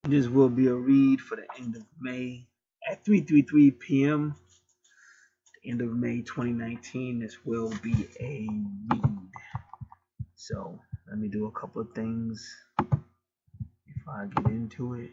This will be a read for the end of May at 3:33 p.m. The end of May 2019. This will be a read. So let me do a couple of things before I get into it.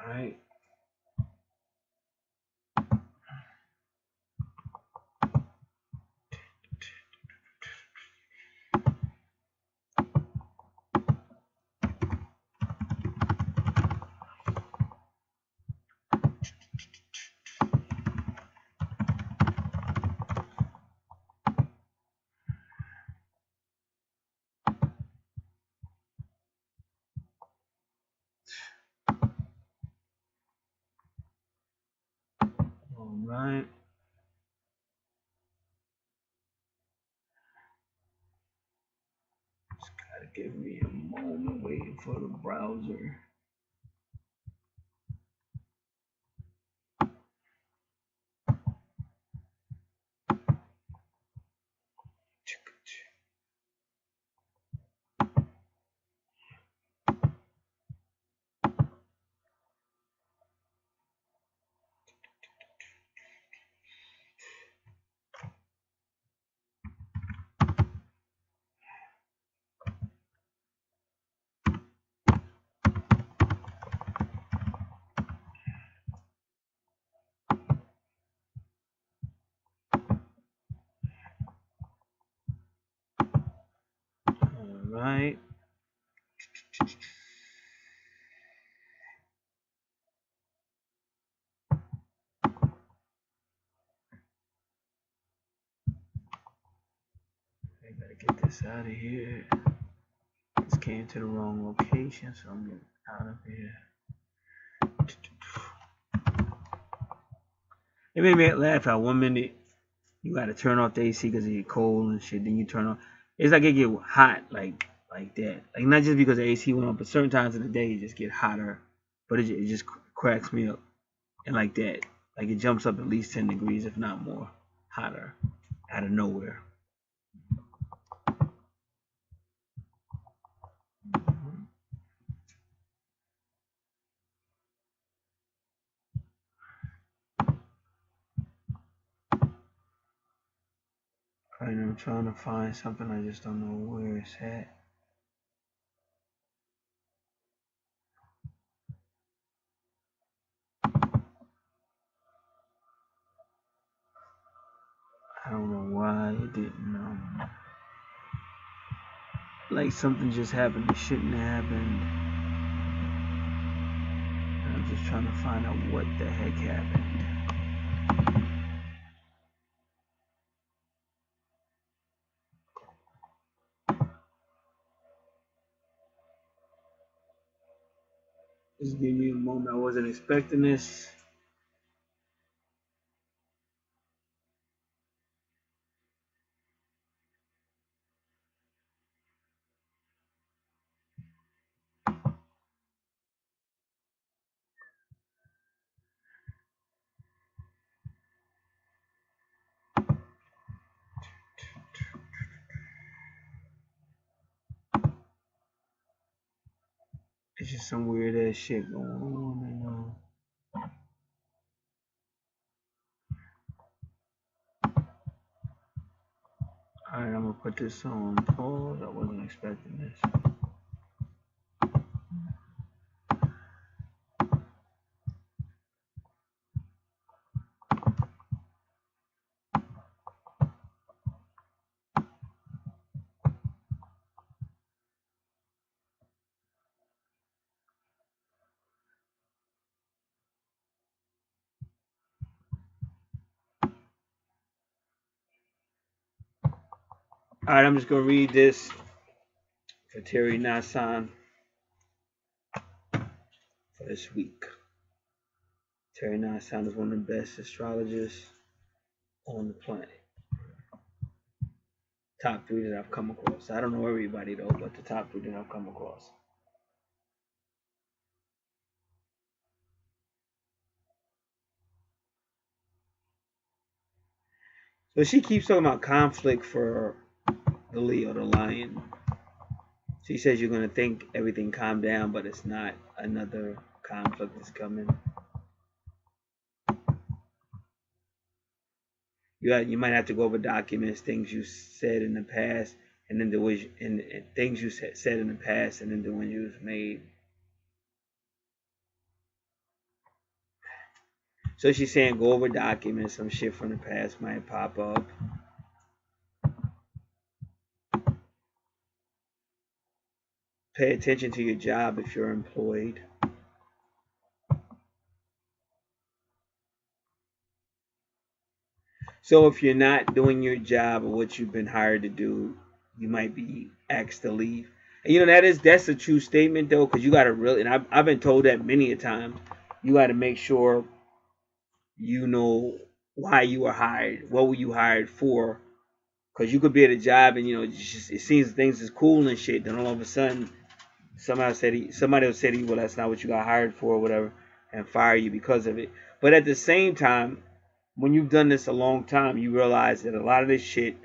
All right. All right. Just gotta give me a moment waiting for the browser. All right. I gotta get this out of here. This came to the wrong location, so I'm getting out of here. It made me laugh at 1 minute. You gotta turn off the AC because it get cold and shit. Then you turn on. It's like it get hot like that. Like not just because the AC went on, but certain times of the day it just get hotter. But it just cracks me up. And like that, like it jumps up at least 10 degrees, if not more, hotter out of nowhere. And I'm trying to find something, I just don't know where it's at. I don't know why it didn't. Like something just happened that shouldn't have happened. And I'm just trying to find out what the heck happened. Just give me a moment. I wasn't expecting this. It's just some weird ass shit going on. Alright, I'm gonna put this on pause. I wasn't expecting this. Alright, I'm just gonna read this for Thierry Nassan for this week. Thierry Nassan is one of the best astrologers on the planet. Top 3 that I've come across. I don't know everybody though, but the top 3 that I've come across. But she keeps talking about conflict for the Leo, the lion. She says you're gonna think everything calmed down, but it's not. Another conflict is coming. You might have to go over documents, things you said in the past, and then the way and things you said in the past, and then the ones you've made. So she's saying go over documents, some shit from the past might pop up. Pay attention to your job if you're employed. So if you're not doing your job or what you've been hired to do, you might be asked to leave. And that's a true statement though, because you got to really, and I've been told that many a time. You got to make sure you know why you were hired, what were you hired for, because you could be at a job and it seems things is cool and shit. Then all of a sudden, somebody will say to you, well, that's not what you got hired for, or whatever, and fire you because of it. But at the same time, when you've done this a long time, you realize that a lot of this shit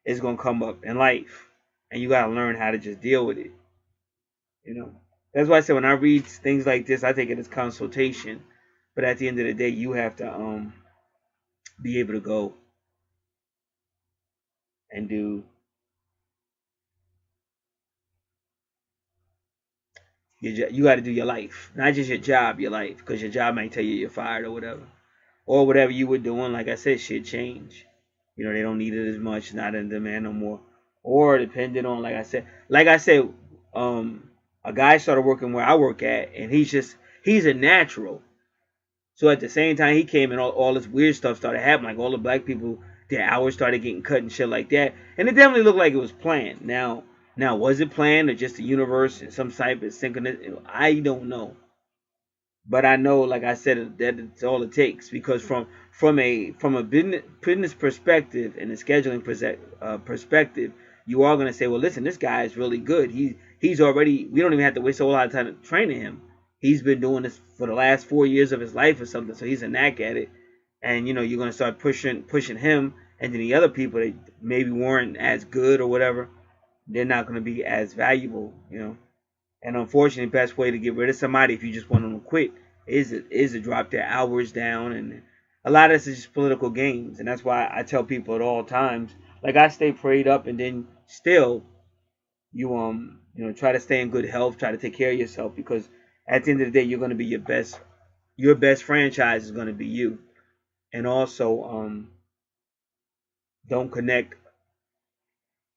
is gonna come up in life, and you gotta learn how to just deal with it. You know, that's why I said when I read things like this, I take it as consultation. But at the end of the day, you have to be able to go and do you got to do your life, not just your job, your life, because your job might tell you you're fired or whatever you were doing. Like I said, shit change. They don't need it as much, not in demand no more, or depending on like I said, a guy started working where I work at, and he's a natural. So at the same time he came and all this weird stuff started happening, like all the black people, their hours started getting cut and shit like that. And it definitely looked like it was planned. Now was it planned or just the universe and some type of synchronous? I don't know. But I know, like I said, that it's all it takes, because from a business perspective and a scheduling perspective, you are gonna say, well, listen, this guy is really good. He's already, we don't even have to waste a whole lot of time training him. He's been doing this for the last 4 years of his life or something, so he's a knack at it. And you're gonna start pushing him, and then the other people that maybe weren't as good or whatever, they're not gonna be as valuable. And unfortunately, the best way to get rid of somebody if you just want them to quit is to drop their hours down. And a lot of this is just political games. And that's why I tell people at all times, like, I stay prayed up, and then still try to stay in good health, try to take care of yourself, because at the end of the day, you're going to be your best franchise is going to be you. And also, don't connect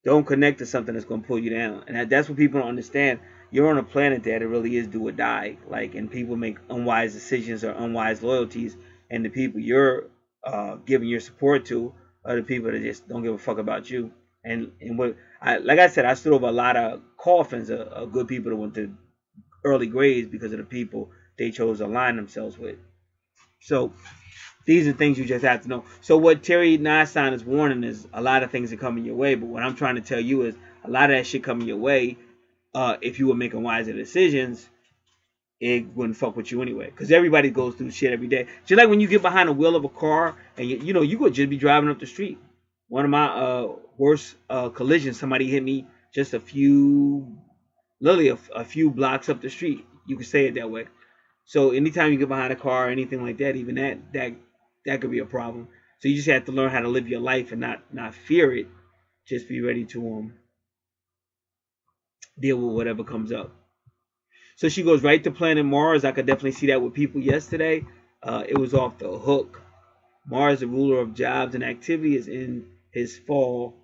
don't connect to something that's going to pull you down. And that's what people don't understand. You're on a planet that it really is do or die. Like, and people make unwise decisions or unwise loyalties, and the people you're giving your support to are the people that just don't give a fuck about you. And like I said, I stood over a lot of coffins of good people that went to early grades because of the people they chose to align themselves with. So these are things you just have to know. So what Terry Nysine is warning is a lot of things are coming your way. But what I'm trying to tell you is a lot of that shit coming your way. If you were making wiser decisions, it wouldn't fuck with you anyway. Because everybody goes through shit every day. Just like when you get behind the wheel of a car and you could just be driving up the street. One of my worst collisions, somebody hit me just literally a few blocks up the street. You could say it that way. So anytime you get behind a car or anything like that, even that could be a problem. So you just have to learn how to live your life and not fear it. Just be ready to deal with whatever comes up. So she goes right to planet Mars. I could definitely see that with people yesterday. It was off the hook. Mars, the ruler of jobs and activity, is in his fall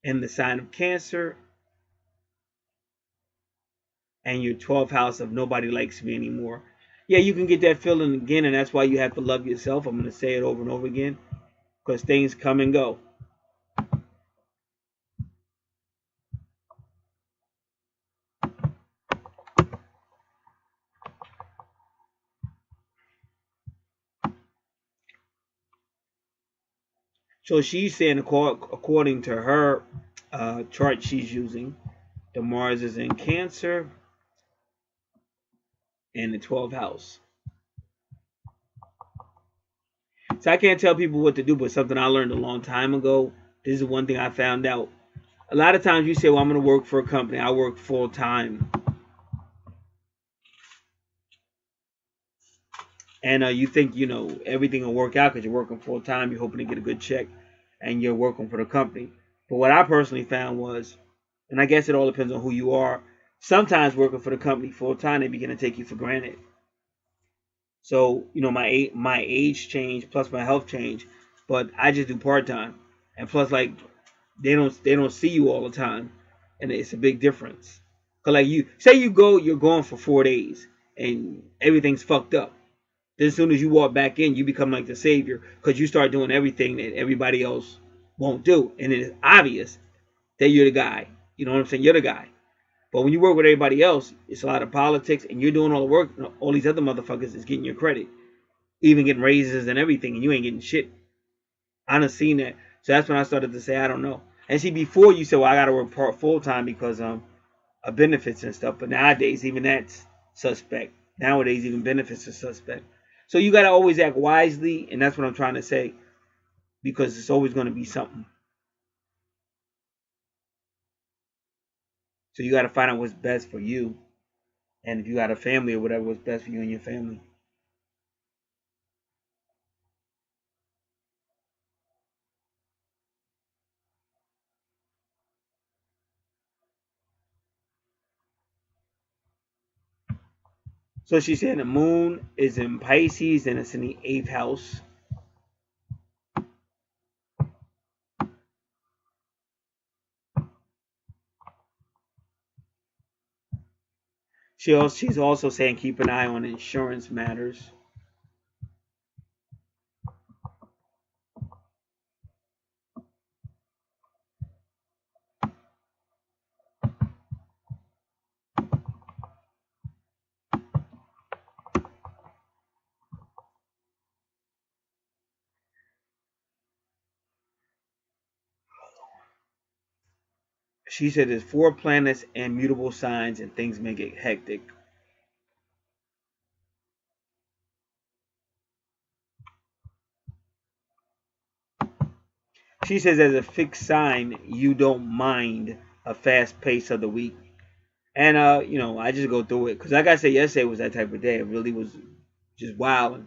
in the sign of Cancer, and your 12th house of nobody likes me anymore. Yeah, you can get that feeling again, and that's why you have to love yourself. I'm going to say it over and over again, because things come and go. So she's saying, according to her chart she's using, the Mars is in Cancer and the 12th house. So I can't tell people what to do, but something I learned a long time ago. This is one thing I found out. A lot of times you say, well, I'm going to work for a company. I work full time. And you think, everything will work out because you're working full time. You're hoping to get a good check and you're working for the company. But what I personally found was, and I guess it all depends on who you are, sometimes working for the company full time, they begin to take you for granted. So, my age changed plus my health changed, but I just do part time. And plus, like, they don't see you all the time, and it's a big difference. Cause like you say you're going for 4 days and everything's fucked up. Then as soon as you walk back in, you become like the savior because you start doing everything that everybody else won't do, and it is obvious that you're the guy. You know what I'm saying? You're the guy. But when you work with everybody else, it's a lot of politics, and you're doing all the work. All these other motherfuckers is getting your credit, even getting raises and everything, and you ain't getting shit. I done seen that. So that's when I started to say, I don't know. And see, before you said, well, I got to work part full time because of benefits and stuff. But nowadays, even that's suspect. Nowadays, even benefits are suspect. So you got to always act wisely, and that's what I'm trying to say, because it's always going to be something. So you got to find out what's best for you, and if you got a family or whatever, what's best for you and your family. So she said the moon is in Pisces and it's in the eighth house. She's also saying keep an eye on insurance matters. She said there's 4 planets and mutable signs and things may get hectic. She says as a fixed sign, you don't mind a fast pace of the week. And I just go through it. Cause like I said, yesterday was that type of day. It really was just wild.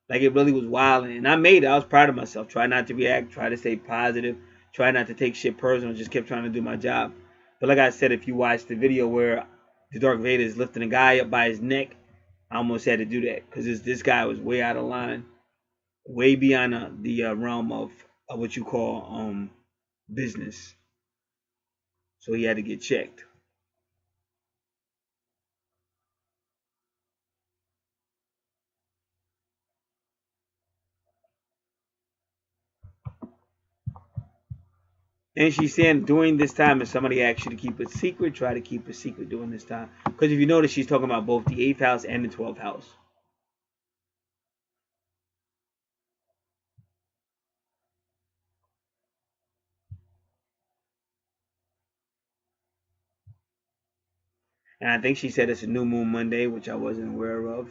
Like it really was wild. And I made it. I was proud of myself. Try not to react, try to stay positive, try not to take shit personal, just kept trying to do my job. But like I said, if you watch the video where the Dark Vader is lifting a guy up by his neck, I almost had to do that because this guy was way out of line, way beyond the realm of what you call business. So he had to get checked. And she's saying during this time, if somebody asks you to keep it secret, try to keep it secret during this time. Because if you notice, she's talking about both the 8th house and the 12th house. And I think she said it's a new moon Monday, which I wasn't aware of.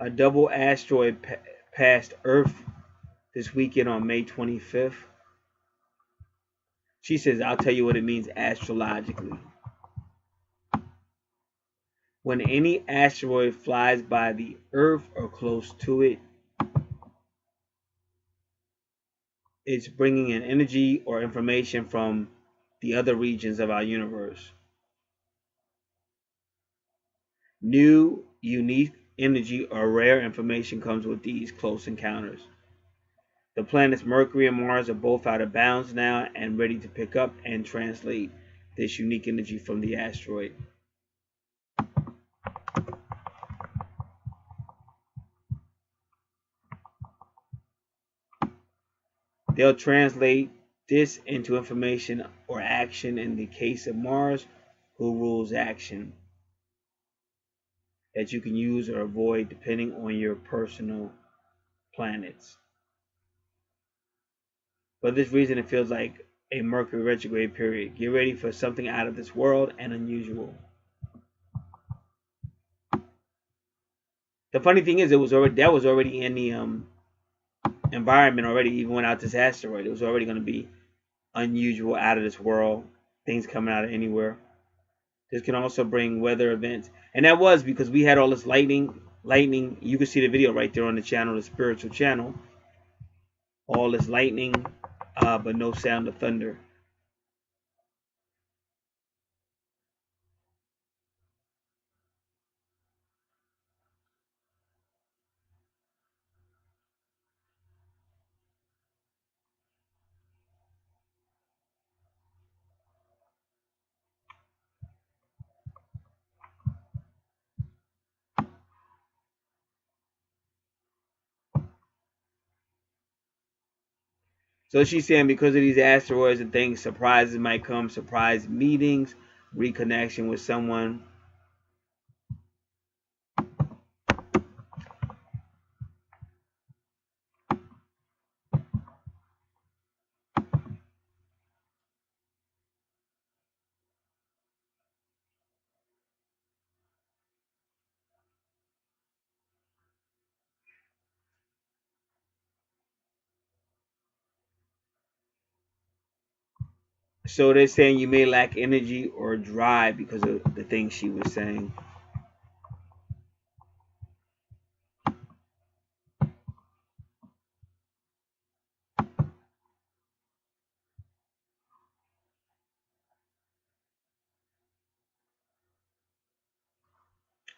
A double asteroid passed Earth this weekend on May 25th. She says, I'll tell you what it means astrologically. When any asteroid flies by the Earth or close to it, it's bringing in energy or information from the other regions of our universe. New, unique energy or rare information comes with these close encounters. The planets Mercury and Mars are both out of bounds now and ready to pick up and translate this unique energy from the asteroid. They'll translate this into information or action in the case of Mars, who rules action, that you can use or avoid depending on your personal planets. For this reason, it feels like a Mercury retrograde period. Get ready for something out of this world and unusual. The funny thing is, that was already in the environment already. Even without this asteroid, it was already going to be unusual, out of this world, things coming out of anywhere. This can also bring weather events, and that was because we had all this lightning. You can see the video right there on the channel, the spiritual channel. All this lightning, but no sound of thunder. So she's saying because of these asteroids and things, surprises might come, surprise meetings, reconnection with someone. So they're saying you may lack energy or drive because of the things she was saying.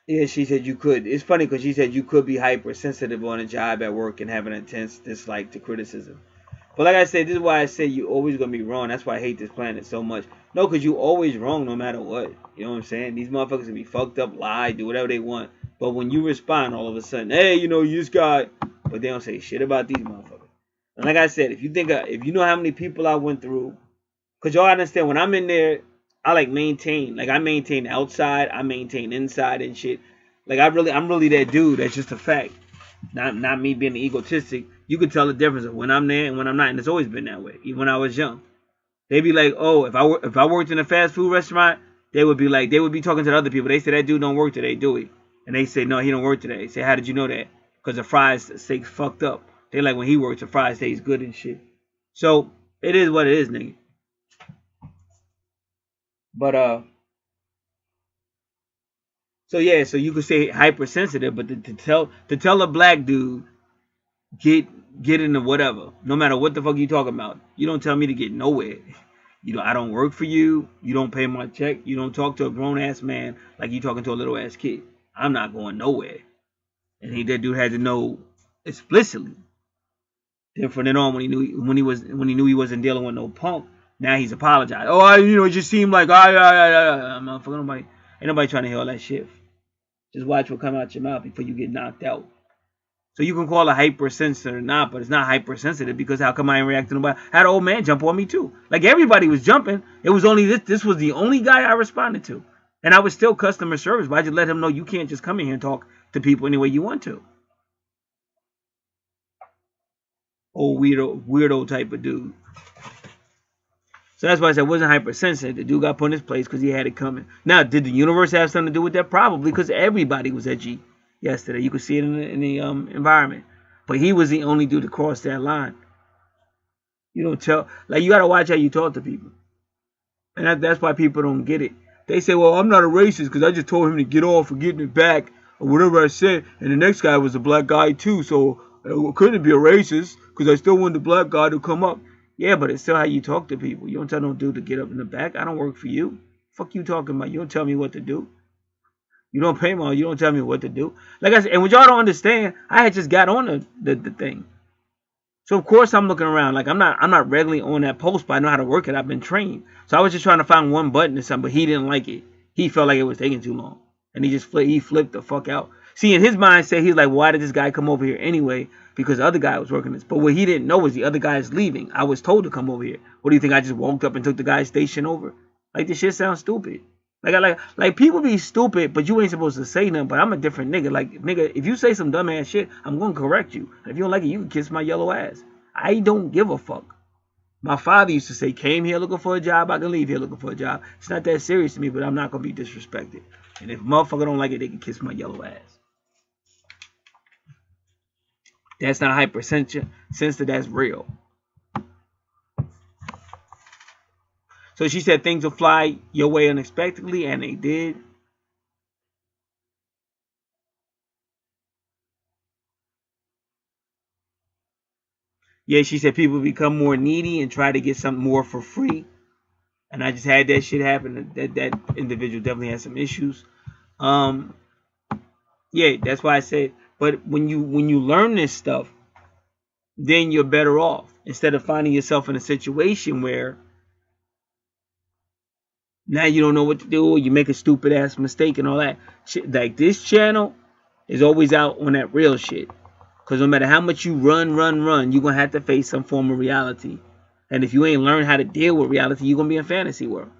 Yeah, she said you could. It's funny because she said you could be hypersensitive on a job at work and have an intense dislike to criticism. But like I said, this is why I say you always gonna be wrong. That's why I hate this planet so much. No, because you always wrong no matter what. You know what I'm saying? These motherfuckers can be fucked up, lie, do whatever they want. But when you respond, all of a sudden, hey, you know, you just got. But they don't say shit about these motherfuckers. And like I said, if you know how many people I went through, because y'all understand when I'm in there, I like maintain. Like I maintain outside, I maintain inside and shit. Like I'm really that dude. That's just a fact. Not me being egotistic. You could tell the difference of when I'm there and when I'm not, and it's always been that way. Even when I was young, they'd be like, "Oh, if I worked in a fast food restaurant, they would be talking to the other people. They say that dude don't work today, do he?" And they say, "No, he don't work today." They say, "How did you know that?" Because the fries steak fucked up. They like when he works, the fries stays good and shit. So it is what it is, nigga. But so yeah, so you could say hypersensitive, but to tell a black dude get into whatever, no matter what the fuck you talking about. You don't tell me to get nowhere. You know, I don't work for you. You don't pay my check. You don't talk to a grown ass man like you talking to a little ass kid. I'm not going nowhere. And that dude had to know explicitly. Then from then on, when he knew he wasn't dealing with no punk, now he's apologized. Oh, it just seemed like I'm not fucking nobody. Ain't nobody trying to hear all that shit. Just watch what come out your mouth before you get knocked out. So you can call it hypersensitive or not, but it's not hypersensitive because how come I ain't reacting to nobody? I had an old man jump on me too. Like everybody was jumping. It was only this was the only guy I responded to. And I was still customer service, but I just let him know you can't just come in here and talk to people any way you want to. Old weirdo type of dude. So that's why I said it wasn't hypersensitive. The dude got put in his place because he had it coming. Now, did the universe have something to do with that? Probably, because everybody was edgy yesterday. You could see it in the environment. But he was the only dude to cross that line. You don't tell. Like, you got to watch how you talk to people. And that's why people don't get it. They say, well, I'm not a racist because I just told him to get off for getting it back or whatever I said. And the next guy was a black guy too. So it couldn't be a racist because I still want the black guy to come up. Yeah, but it's still how you talk to people. You don't tell no dude to get up in the back. I don't work for you. Fuck you talking about? You don't tell me what to do. You don't pay me. You don't tell me what to do. Like I said, and what y'all don't understand, I had just got on the thing. So of course I'm looking around. Like I'm not regularly on that post, but I know how to work it. I've been trained. So I was just trying to find one button or something, but he didn't like it. He felt like it was taking too long, and he flipped the fuck out. See, in his mindset, he's like, why did this guy come over here anyway? Because the other guy was working this. But what he didn't know was the other guy is leaving. I was told to come over here. What do you think? I just walked up and took the guy's station over? Like, this shit sounds stupid. Like people be stupid, but you ain't supposed to say nothing. But I'm a different nigga. Like, nigga, if you say some dumb ass shit, I'm gonna correct you. And if you don't like it, you can kiss my yellow ass. I don't give a fuck. My father used to say, came here looking for a job, I can leave here looking for a job. It's not that serious to me, but I'm not gonna be disrespected. And if a motherfucker don't like it, they can kiss my yellow ass. That's not hypersensitive, that's real. So she said things will fly your way unexpectedly, and they did. Yeah, she said people become more needy and try to get something more for free. And I just had that shit happen. That individual definitely has some issues. Yeah, that's why I said. But when you learn this stuff, then you're better off instead of finding yourself in a situation where now you don't know what to do, or you make a stupid ass mistake and all that. Like, this channel is always out on that real shit. Because no matter how much you run, you're going to have to face some form of reality. And if you ain't learned how to deal with reality, you're going to be in fantasy world.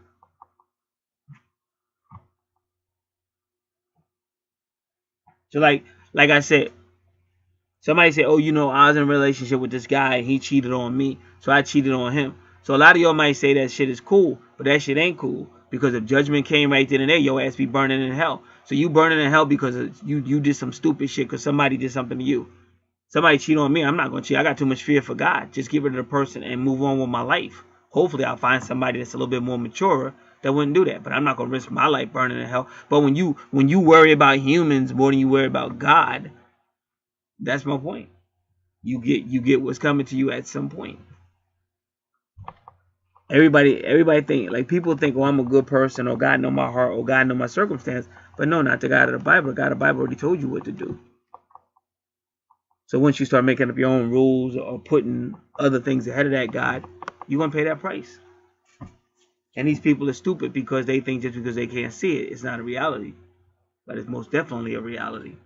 So like I said, somebody said, oh, you know, I was in a relationship with this guy and he cheated on me, so I cheated on him. So a lot of y'all might say that shit is cool, but that shit ain't cool. Because if judgment came right then and there, your ass be burning in hell. So you burning in hell because you did some stupid shit because somebody did something to you. Somebody cheat on me, I'm not going to cheat. I got too much fear for God. Just get rid of the person and move on with my life. Hopefully I'll find somebody that's a little bit more mature that wouldn't do that. But I'm not going to risk my life burning in hell. But when you worry about humans more than you worry about God, that's my point. You get what's coming to you at some point. Everybody think, like, people think, oh, I'm a good person, or God know my heart, or God know my circumstance. But no, not the God of the Bible. The God of the Bible already told you what to do. So once you start making up your own rules or putting other things ahead of that God, you're going to pay that price. And these people are stupid because they think just because they can't see it, it's not a reality. But it's most definitely a reality.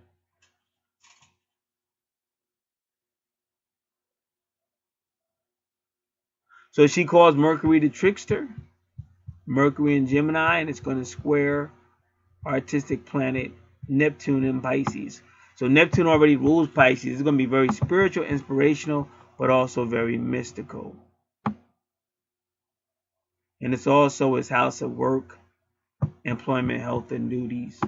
So she calls Mercury the trickster, Mercury in Gemini, and it's going to square artistic planet Neptune in Pisces. So Neptune already rules Pisces. It's going to be very spiritual, inspirational, but also very mystical. And it's also his house of work, employment, health, and duties.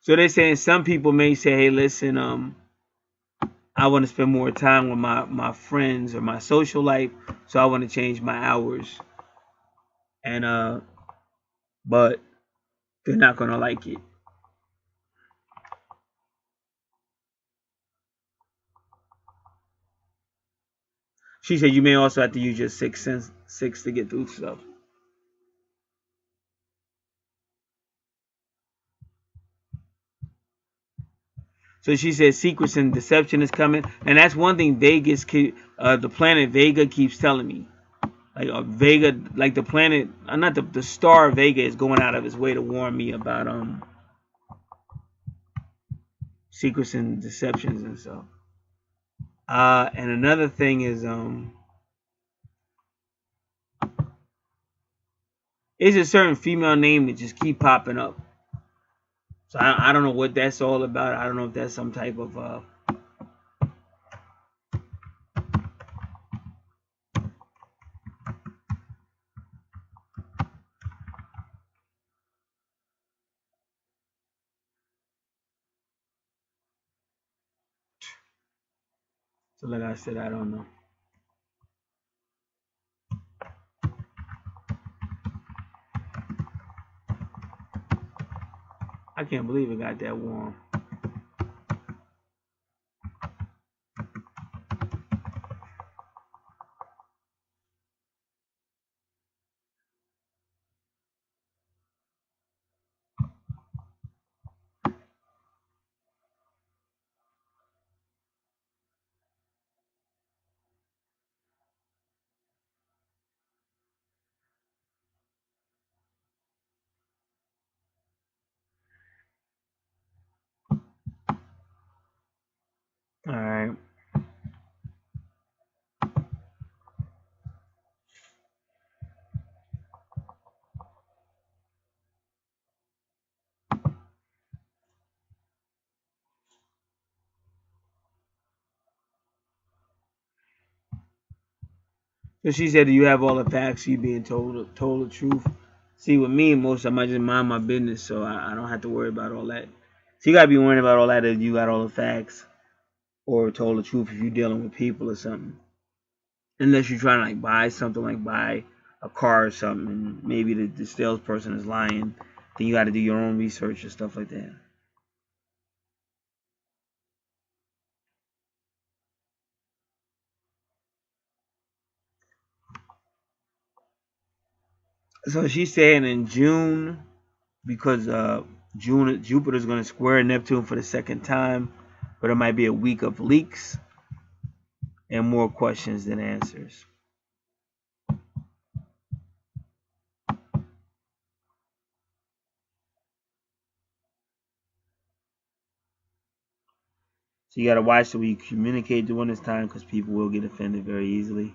So they're saying some people may say, hey, listen, I want to spend more time with my friends or my social life, so I want to change my hours. And but they're not gonna like it. She said you may also have to use your sixth sense to get through stuff. So she said secrets and deception is coming, and that's one thing the planet Vega keeps telling me. Like Vega, like the planet, not the star Vega is going out of its way to warn me about secrets and deceptions and stuff. And another thing is it's a certain female name that just keep popping up. So I don't know what that's all about. I don't know if that's some type of so like I said, I don't know. I can't believe it got that warm. All right. So she said, "Do you have all the facts? You being told the truth." See, with me, most of I just mind my business, so I don't have to worry about all that. So you gotta be worrying about all that if you got all the facts or told the truth if you're dealing with people or something. Unless you're trying to like buy something, like buy a car or something, and maybe the salesperson is lying, then you got to do your own research and stuff like that. So she's saying in June, because June Jupiter's going to square Neptune for the second time, but it might be a week of leaks and more questions than answers. So you got to watch the way you communicate during this time because people will get offended very easily.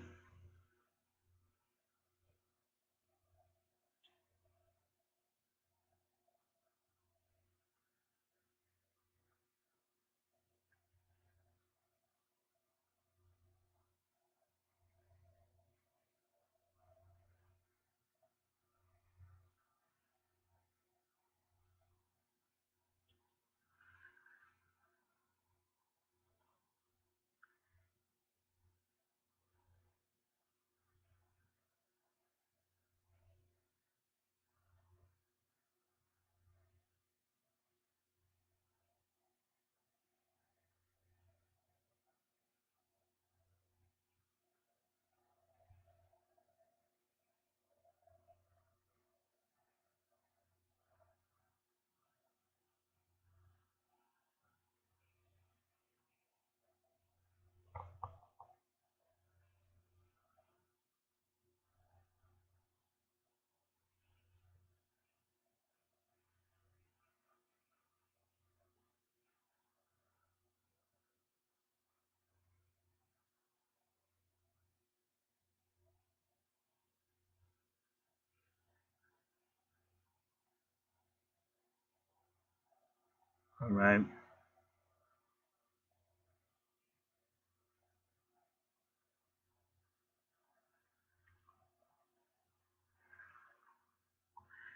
All right.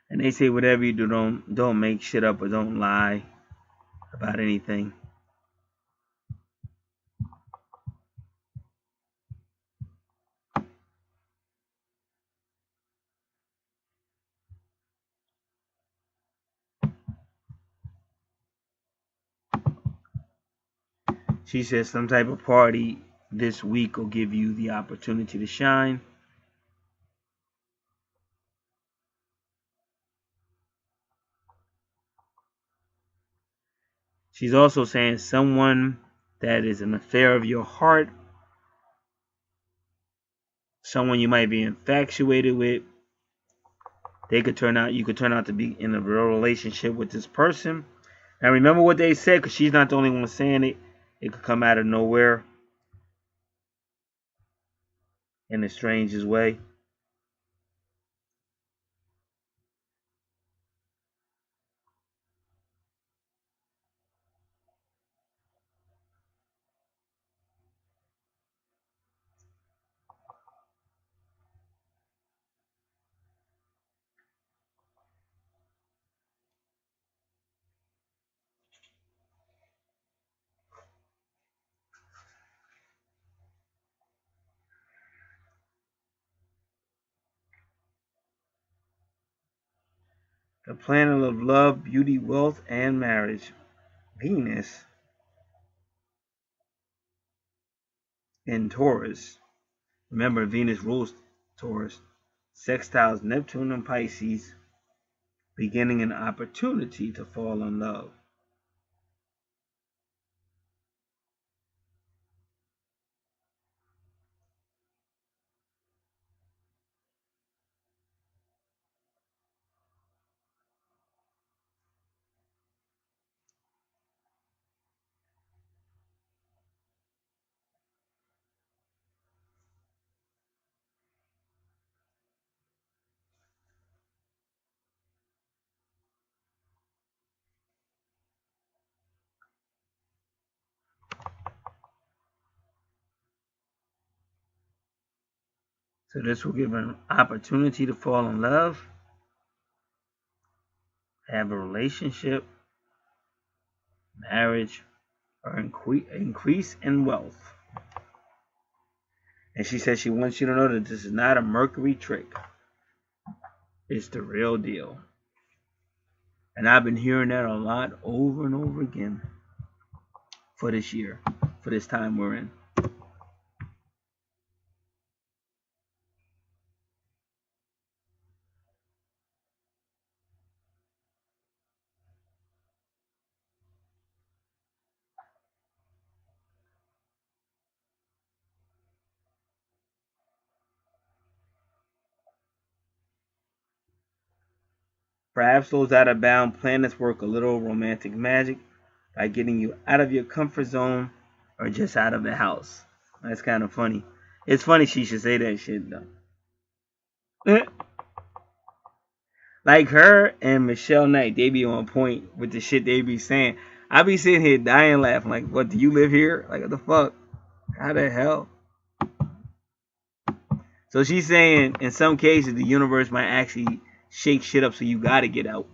And they say whatever you do, don't make shit up or don't lie about anything. She says some type of party this week will give you the opportunity to shine. She's also saying someone that is an affair of your heart, someone you might be infatuated with, you could turn out to be in a real relationship with this person. Now remember what they said, because she's not the only one saying it. It could come out of nowhere in the strangest way. The planet of love, beauty, wealth, and marriage. Venus in Taurus. Remember, Venus rules Taurus. Sextiles Neptune and Pisces, beginning an opportunity to fall in love. So this will give an opportunity to fall in love, have a relationship, marriage, or increase in wealth. And she says she wants you to know that this is not a Mercury trick. It's the real deal. And I've been hearing that a lot over and over again for this year, for this time we're in. Perhaps those out of bound planets work a little romantic magic by getting you out of your comfort zone or just out of the house. That's kind of funny. It's funny she should say that shit though. Like her and Michelle Knight, they be on point with the shit they be saying. I be sitting here dying laughing. Like, what, do you live here? Like, what the fuck? How the hell? So she's saying in some cases the universe might actually shake shit up so you gotta get out.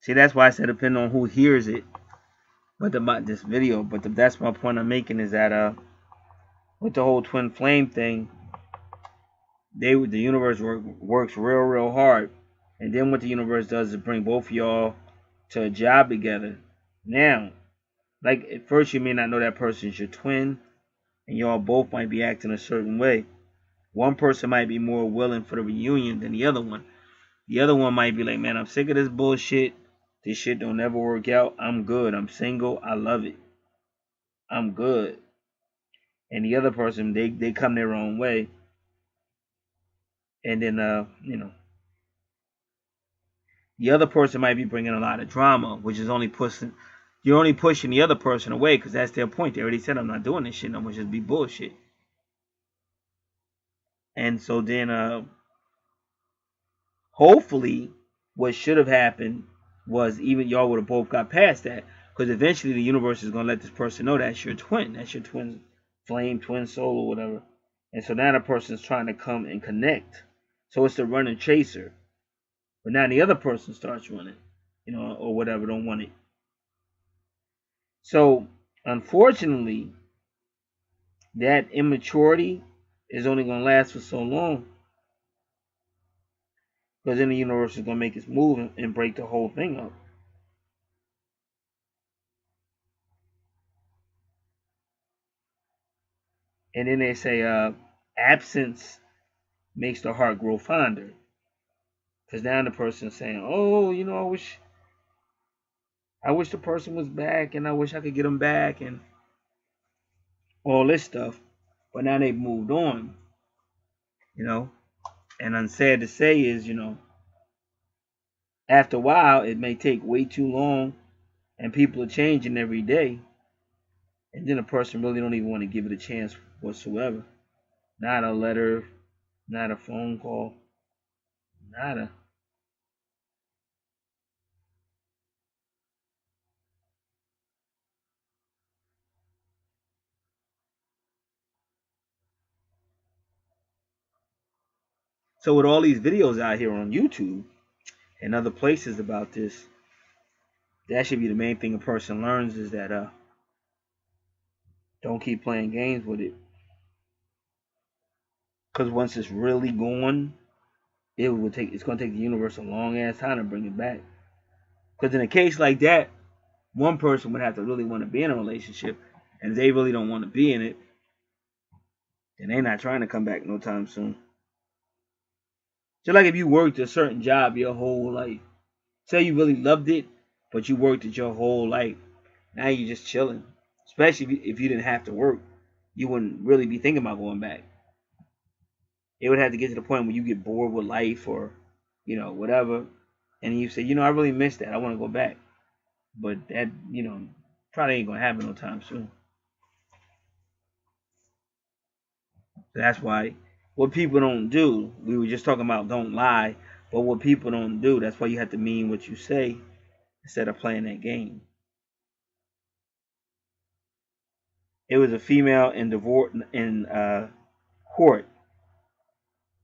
See, that's why I said depending on who hears it. But about this video, that's my point I'm making is that with the whole twin flame thing, the universe works real hard, and then what the universe does is bring both of y'all to a job together. Now, like at first you may not know that person's your twin, and y'all both might be acting a certain way. One person might be more willing for the reunion than the other one. The other one might be like, man, I'm sick of this bullshit. This shit don't ever work out. I'm good. I'm single. I love it. I'm good. And the other person, they come their own way. And then, the other person might be bringing a lot of drama, which is only pushing, you're only pushing the other person away because that's their point. They already said, I'm not doing this shit. I'm going to just be bullshit. And so then, hopefully, what should have happened was even y'all would have both got past that. Because eventually the universe is going to let this person know that's your twin. That's your twin flame, twin soul, or whatever. And so now the person is trying to come and connect. So it's the runner chaser. But now the other person starts running, or whatever, don't want it. So unfortunately, that immaturity is only going to last for so long. Because then the universe is going to make its move and break the whole thing up. And then they say absence makes the heart grow fonder. Because now the person's saying, oh, I wish the person was back and I wish I could get them back and all this stuff. But now they've moved on, And I'm sad to say is, after a while, it may take way too long and people are changing every day. And then a person really don't even want to give it a chance whatsoever. Not a letter, not a phone call, nada. So with all these videos out here on YouTube and other places about this, that should be the main thing a person learns is that don't keep playing games with it. Because once it's really gone, it's gonna take the universe a long ass time to bring it back. Because in a case like that, one person would have to really want to be in a relationship, and if they really don't want to be in it, then they're not trying to come back no time soon. Just like if you worked a certain job your whole life, say you really loved it, but you worked it your whole life, now you're just chilling. Especially if you didn't have to work, you wouldn't really be thinking about going back. It would have to get to the point where you get bored with life or, whatever, and you say, I really miss that. I want to go back. But that, probably ain't gonna happen no time soon. So that's why what people don't do, we were just talking about don't lie. But what people don't do, that's why you have to mean what you say instead of playing that game. It was a female in divorce in court.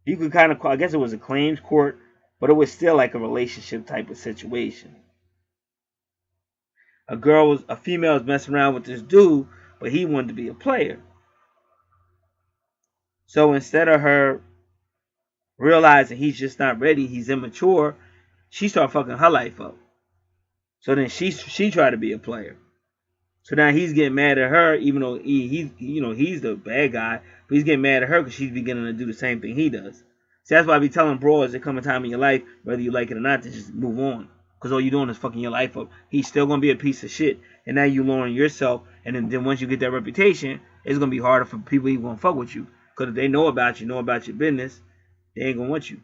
You could kind of, I guess it was a claims court, but it was still like a relationship type of situation. A female was messing around with this dude, but he wanted to be a player. So instead of her realizing he's just not ready, he's immature, she started fucking her life up. So then she tried to be a player. So now he's getting mad at her, even though he's the bad guy, but he's getting mad at her because she's beginning to do the same thing he does. See, that's why I be telling bros there come a time in your life, whether you like it or not, to just move on. Because all you're doing is fucking your life up. He's still gonna be a piece of shit, and now you lowering yourself. And then once you get that reputation, it's gonna be harder for people even gonna fuck with you. Because if they know about you, know about your business, they ain't gonna want you.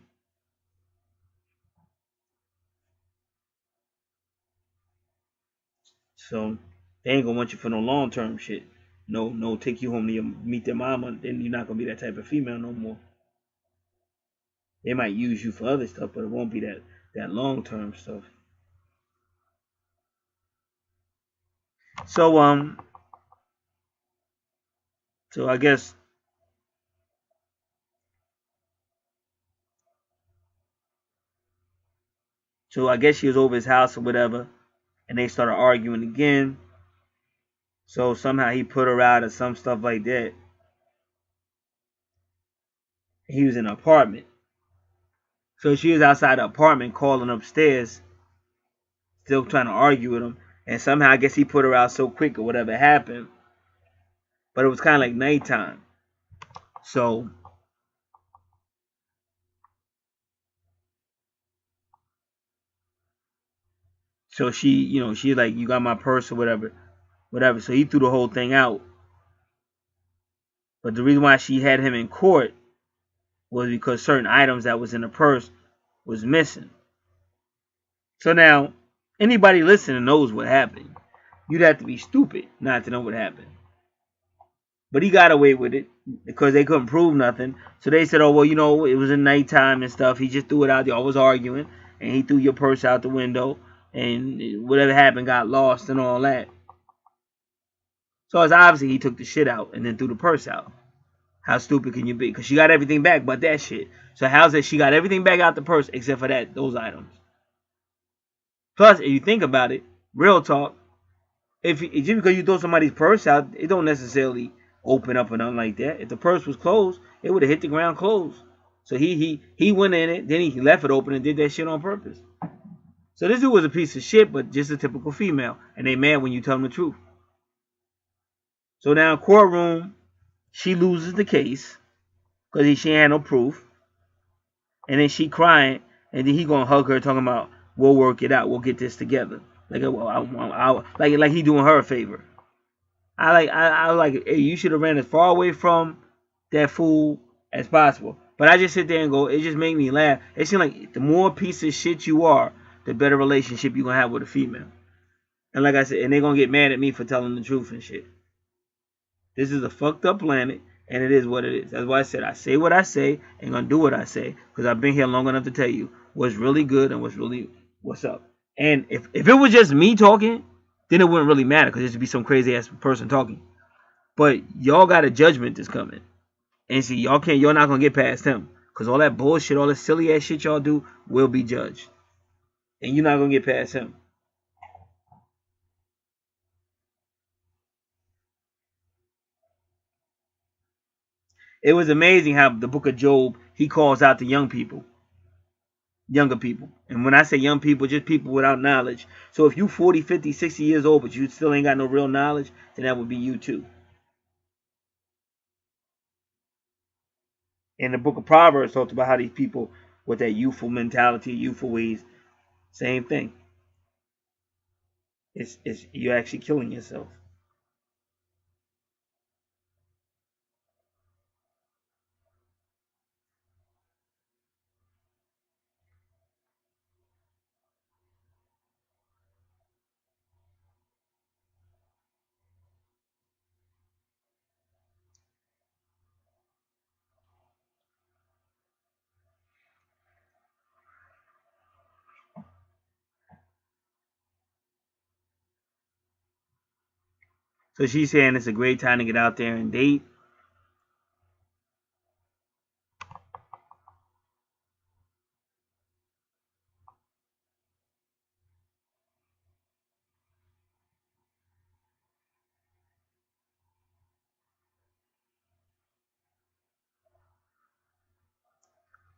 So they ain't gonna want you for no long term shit. No, take you home to meet their mama. Then you're not gonna be that type of female no more. They might use you for other stuff, but it won't be that long term stuff. So so I guess she was over his house or whatever, and they started arguing again. So somehow he put her out or some stuff like that. He was in an apartment. So she was outside the apartment calling upstairs, still trying to argue with him. And somehow I guess he put her out so quick or whatever happened. But it was kind of like nighttime. So she, she like, you got my purse or whatever, whatever. So he threw the whole thing out. But the reason why she had him in court was because certain items that was in the purse was missing. So now, anybody listening knows what happened. You'd have to be stupid not to know what happened. But he got away with it because they couldn't prove nothing. So they said, oh, well, it was in nighttime and stuff. He just threw it out. Y'all was arguing. And he threw your purse out the window. And whatever happened got lost and all that. So it's obviously he took the shit out and then threw the purse out. How stupid can you be? Because she got everything back but that shit. So how's it she got everything back out the purse except for those items? Plus, if you think about it, real talk, if just because you throw somebody's purse out, it don't necessarily open up or nothing like that. If the purse was closed, it would have hit the ground closed. So he went in it, then he left it open and did that shit on purpose. So this dude was a piece of shit, but just a typical female, and they mad when you tell them the truth. So now in courtroom, she loses the case because she ain't had no proof, and then she crying, and then he gonna hug her, talking about we'll work it out, we'll get this together, like he doing her a favor. I like, hey, you should have ran as far away from that fool as possible. But I just sit there and go, it just made me laugh. It seems like the more piece of shit you are, the better relationship you're gonna have with a female. And like I said, and they're gonna get mad at me for telling the truth and shit. This is a fucked up planet, and it is what it is. That's why I said I say what I say and gonna do what I say, because I've been here long enough to tell you what's really good and what's up. And if it was just me talking, then it wouldn't really matter because it would be some crazy ass person talking. But y'all got a judgment that's coming, and see, y'all not gonna get past him because all that bullshit, all that silly ass shit y'all do will be judged, and you're not gonna get past him. It was amazing how the book of Job he calls out the younger people. And when I say young people, just people without knowledge. So if you 40, 50, 60 years old, but you still ain't got no real knowledge, then that would be you too. And the book of Proverbs talks about how these people with that youthful mentality, youthful ways, same thing. It's you're actually killing yourself. So she's saying it's a great time to get out there and date.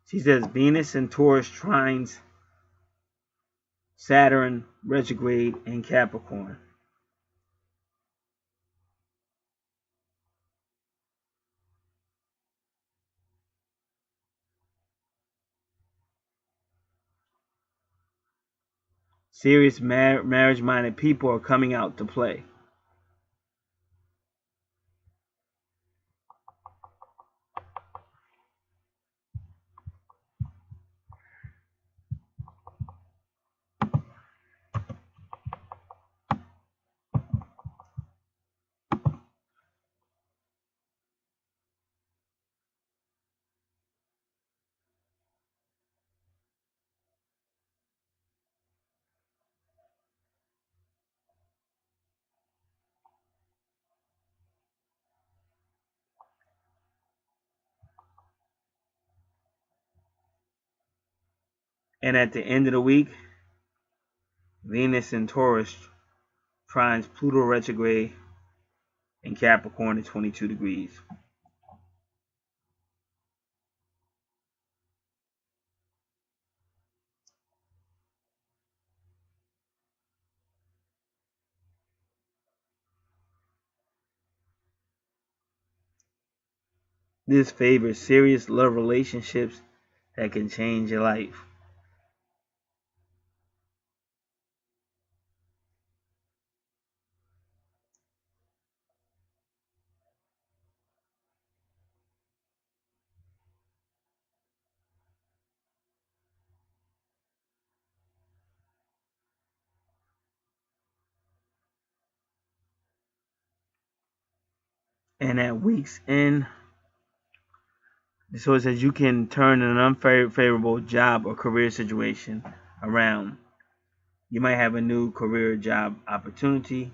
She says Venus and Taurus trines Saturn retrograde in Capricorn. Serious marriage-minded people are coming out to play. And at the end of the week, Venus in Taurus trines Pluto retrograde in Capricorn at 22 degrees. This favors serious love relationships that can change your life. And at week's end, so it says you can turn an unfavorable job or career situation around. You might have a new career job opportunity.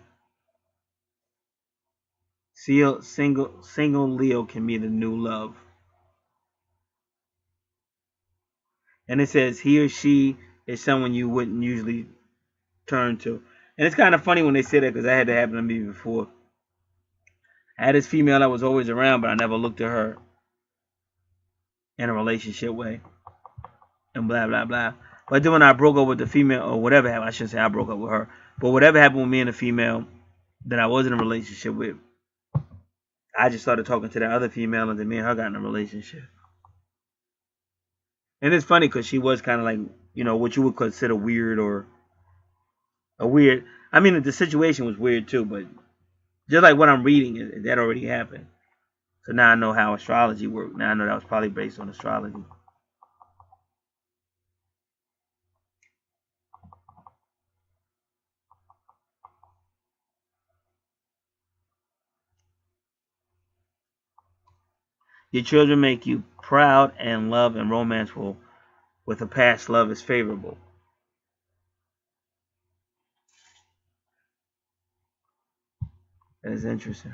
Single Leo can be the new love. And it says he or she is someone you wouldn't usually turn to. And it's kind of funny when they say that because that had to happen to me before. I had this female that was always around, but I never looked at her in a relationship way. And blah, blah, blah. But then when I broke up with the female, or whatever happened, I shouldn't say I broke up with her, but whatever happened with me and the female that I was in a relationship with, I just started talking to that other female, and then me and her got in a relationship. And it's funny because she was kind of like, what you would consider weird or a weird. I mean, the situation was weird too, but just like what I'm reading, that already happened. So now I know how astrology worked. Now I know that was probably based on astrology. Your children make you proud, and love and romance will, with a past love, is favorable. That is interesting.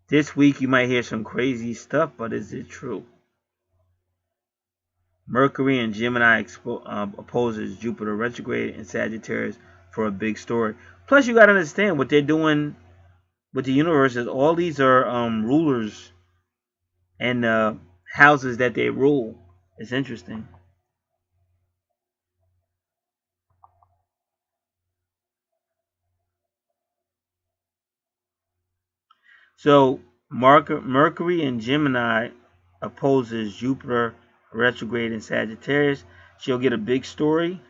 This week you might hear some crazy stuff, but is it true? Mercury and Gemini opposes Jupiter retrograde in Sagittarius for a big story. Plus, you got to understand what they're doing with the universe is all these are rulers and houses that they rule. It's interesting. So Mercury and Gemini opposes Jupiter retrograde in Sagittarius. She'll get a big story,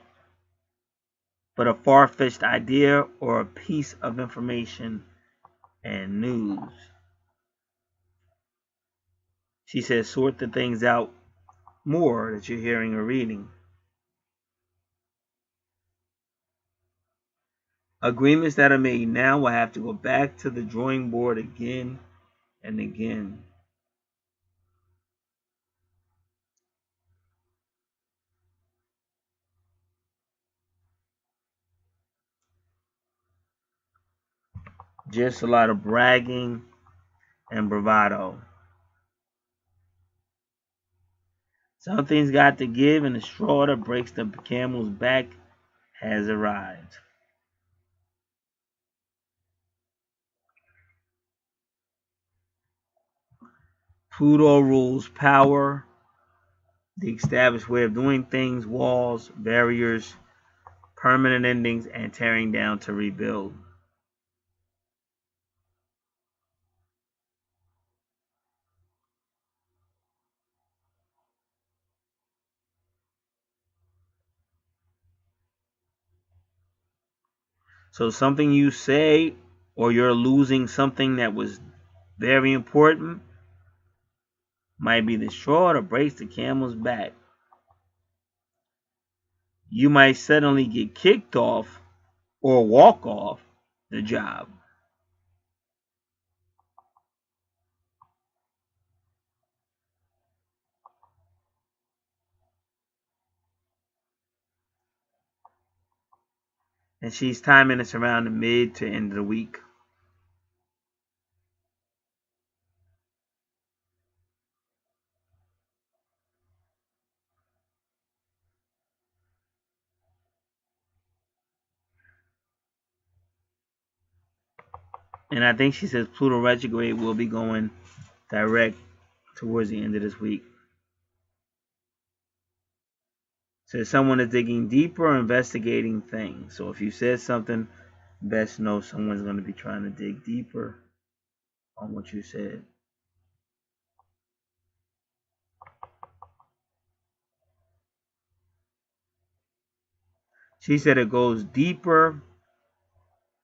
but a far-fetched idea or a piece of information and news. She says sort the things out more that you're hearing or reading. Agreements that are made now will have to go back to the drawing board again and again. Just a lot of bragging and bravado. Something's got to give, and the straw that breaks the camel's back has arrived. Pluto rules power, the established way of doing things, walls, barriers, permanent endings, and tearing down to rebuild. So something you say, or you're losing something that was very important, might be the straw that breaks the camel's back. You might suddenly get kicked off or walk off the job. And she's timing us around the mid to end of the week. And I think she says Pluto retrograde will be going direct towards the end of this week. Says someone is digging deeper or investigating things. So if you said something, best know someone's going to be trying to dig deeper on what you said. She said it goes deeper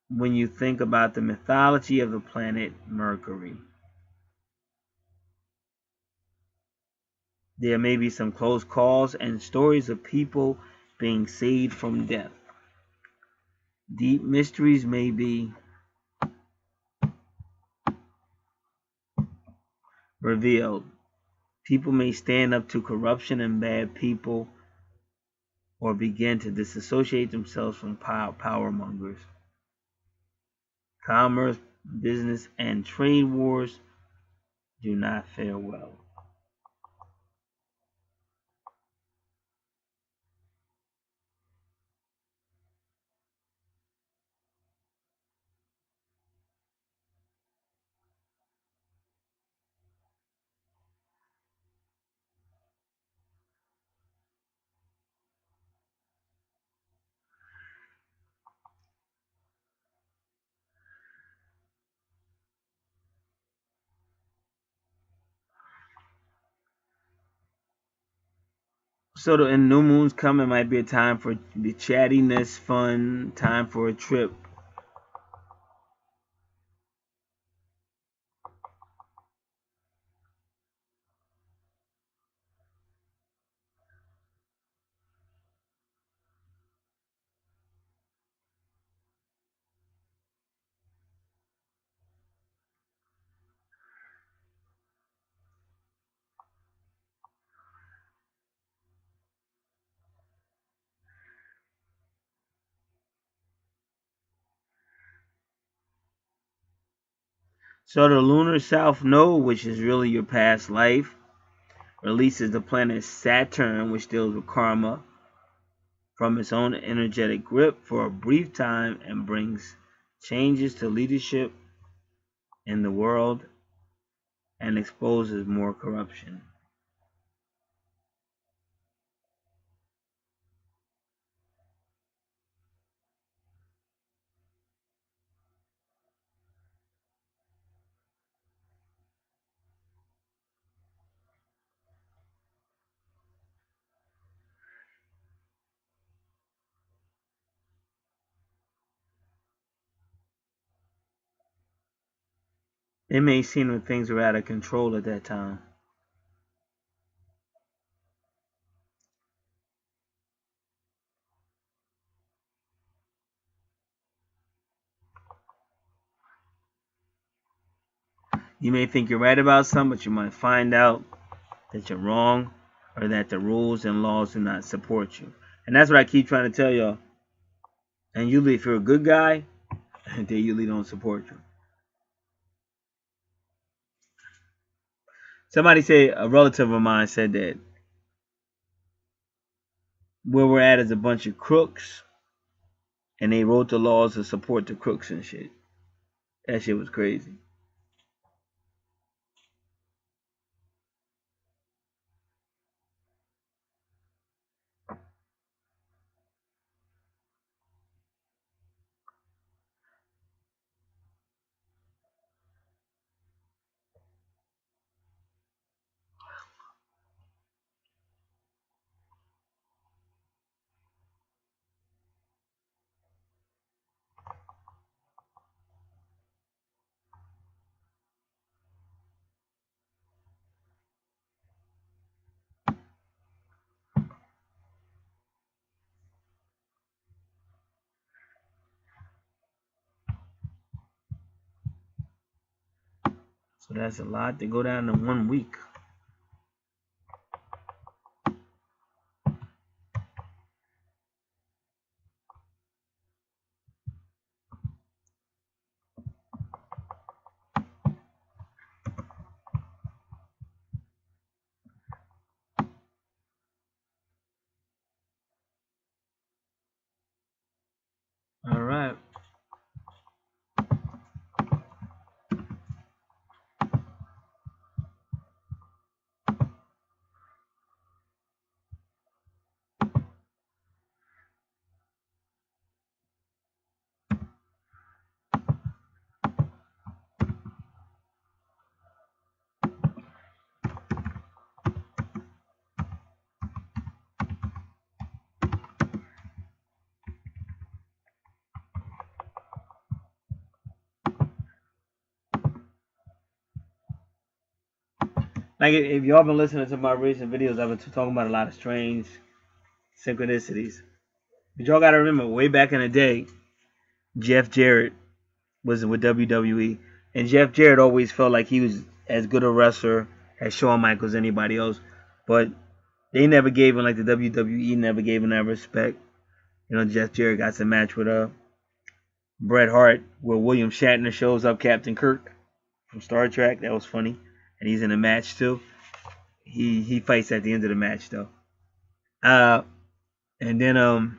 when you think about the mythology of the planet Mercury. There may be some close calls and stories of people being saved from death. Deep mysteries may be revealed. People may stand up to corruption and bad people or begin to disassociate themselves from power mongers. Commerce, business, and trade wars do not fare well. So the new moon's coming might be a time for the chattiness, fun, time for a trip. So the lunar south node, which is really your past life, releases the planet Saturn, which deals with karma, from its own energetic grip for a brief time and brings changes to leadership in the world and exposes more corruption. It may seem that things are out of control at that time. You may think you're right about something, but you might find out that you're wrong or that the rules and laws do not support you. And that's what I keep trying to tell y'all. And usually, if you're a good guy, they usually don't support you. Somebody said, a relative of mine said that where we're at is a bunch of crooks, and they wrote the laws to support the crooks and shit. That shit was crazy. So that's a lot to go down in 1 week. All right. Like if y'all been listening to my recent videos, I've been talking about a lot of strange synchronicities. But y'all gotta remember, way back in the day, Jeff Jarrett was with WWE, and Jeff Jarrett always felt like he was as good a wrestler as Shawn Michaels as anybody else, but they never gave him, like the WWE never gave him that respect. You know, Jeff Jarrett got some match with Bret Hart, where William Shatner shows up, Captain Kirk from Star Trek. That was funny, and he's in the match too. He fights at the end of the match though. Uh, and then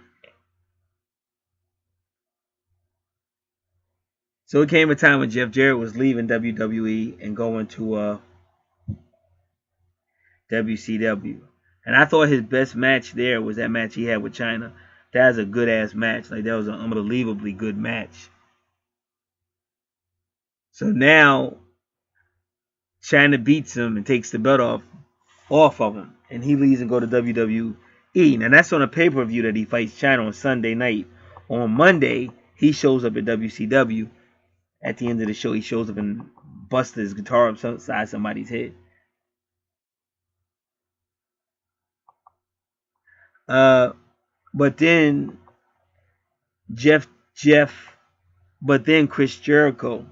so it came a time when Jeff Jarrett was leaving WWE and going to WCW. And I thought his best match there was that match he had with China. That was a good ass match. Like, that was an unbelievably good match. So now China beats him and takes the belt off of him, and he leaves and go to WWE. Now that's on a pay-per-view that he fights China on Sunday night. On Monday, he shows up at WCW. At the end of the show, he shows up and busts his guitar upside somebody's head. But then Jeff, but then Chris Jericho.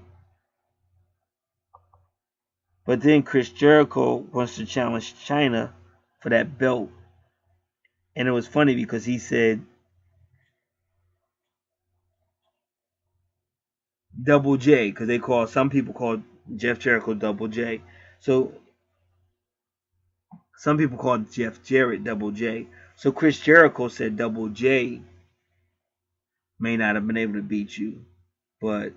But then Chris Jericho wants to challenge China for that belt. And it was funny because he said Double J, because some people call Jeff Jericho Double J. So some people call Jeff Jarrett Double J. So Chris Jericho said Double J may not have been able to beat you, but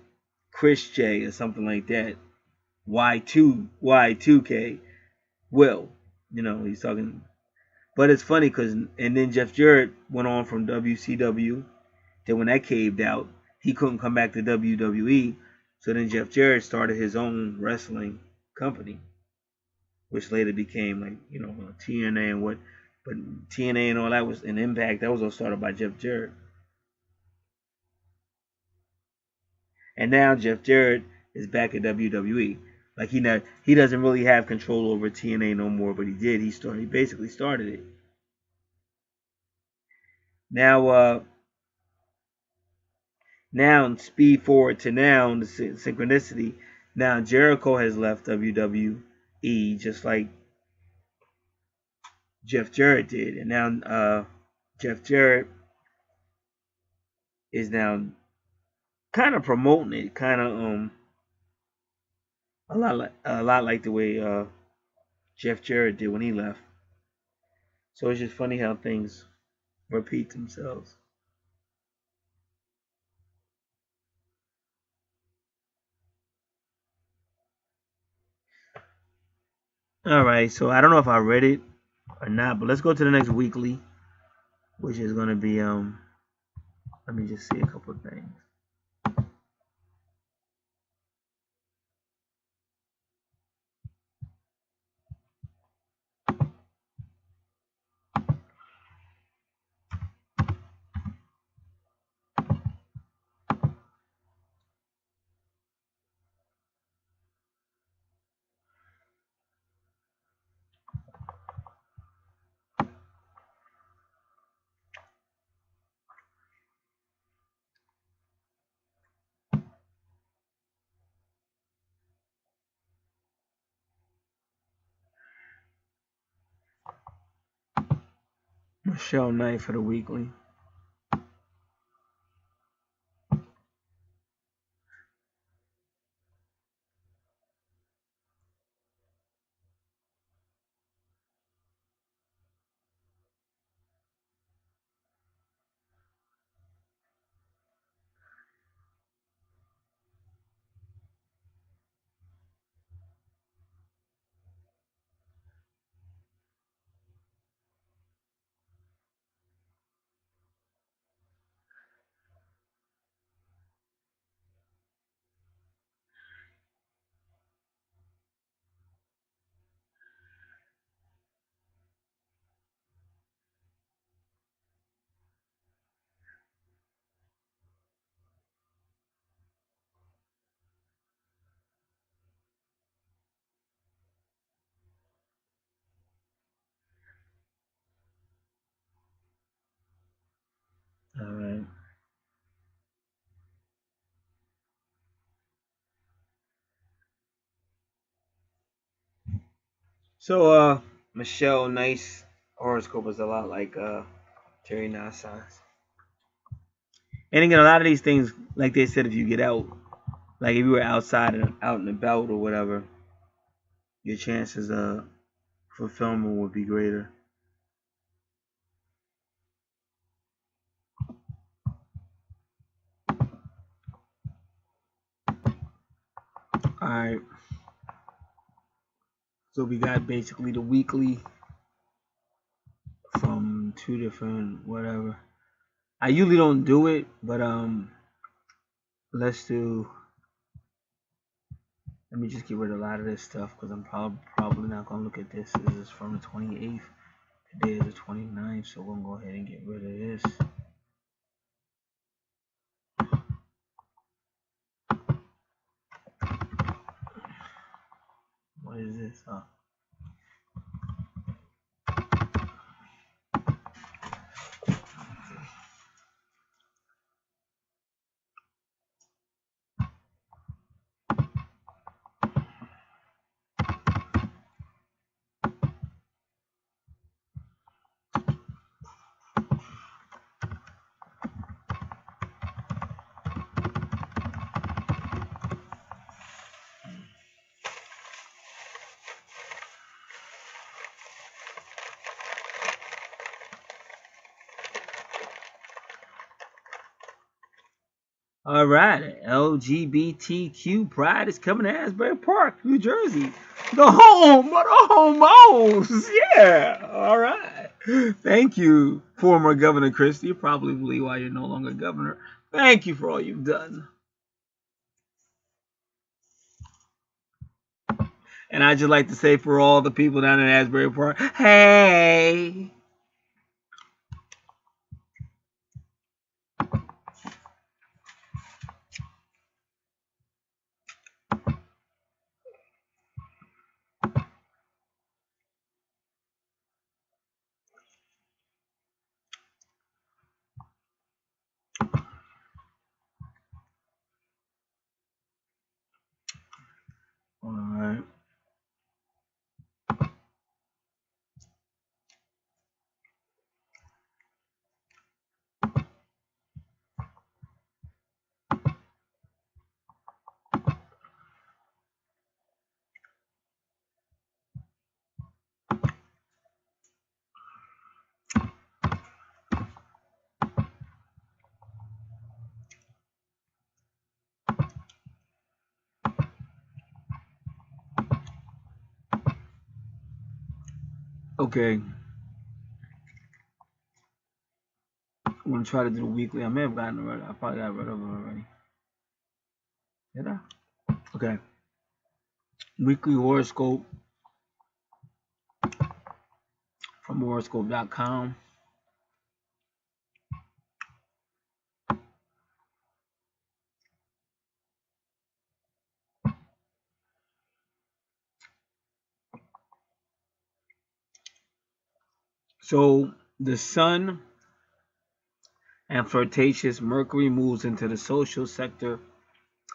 Chris J or something like that, Y2K will. You know, he's talking. But it's funny because, and then Jeff Jarrett went on from WCW. Then when that caved out, he couldn't come back to WWE. So then Jeff Jarrett started his own wrestling company, which later became, like, you know, TNA and what. But TNA and all that was an Impact. That was all started by Jeff Jarrett. And now Jeff Jarrett is back at WWE. Like, he doesn't really have control over TNA no more, but he did. He basically started it. Now speed forward to now, the synchronicity. Now Jericho has left WWE just like Jeff Jarrett did, and now Jeff Jarrett is now kind of promoting it, kind of a lot like the way Jeff Jarrett did when he left. So it's just funny how things repeat themselves. All right, so I don't know if I read it or not, but let's go to the next weekly, which is gonna be let me just see a couple of things. Michelle Knight for the weekly. All right. So Michelle Knight's horoscope is a lot like Terry Nassau's. And again, a lot of these things, like they said, if you get out, like if you were outside and out and about or whatever, your chances of fulfillment would be greater. All right. So we got basically the weekly from two different whatever. I usually don't do it, but let's do. Let me just get rid of a lot of this stuff because I'm probably not gonna look at this. This is from the 28th. Today is the 29th, so we're gonna go ahead and get rid of this. What is this? All right, LGBTQ Pride is coming to Asbury Park, New Jersey. The home of the homos. Yeah. All right. Thank you, former Governor Christie. Probably why you're no longer governor. Thank you for all you've done. And I'd just like to say for all the people down in Asbury Park, hey. All right. Okay, I'm gonna try to do the weekly. I may have gotten it right. I probably got rid of it already. Did I? Okay. Weekly horoscope from horoscope.com. So the sun and flirtatious Mercury moves into the social sector,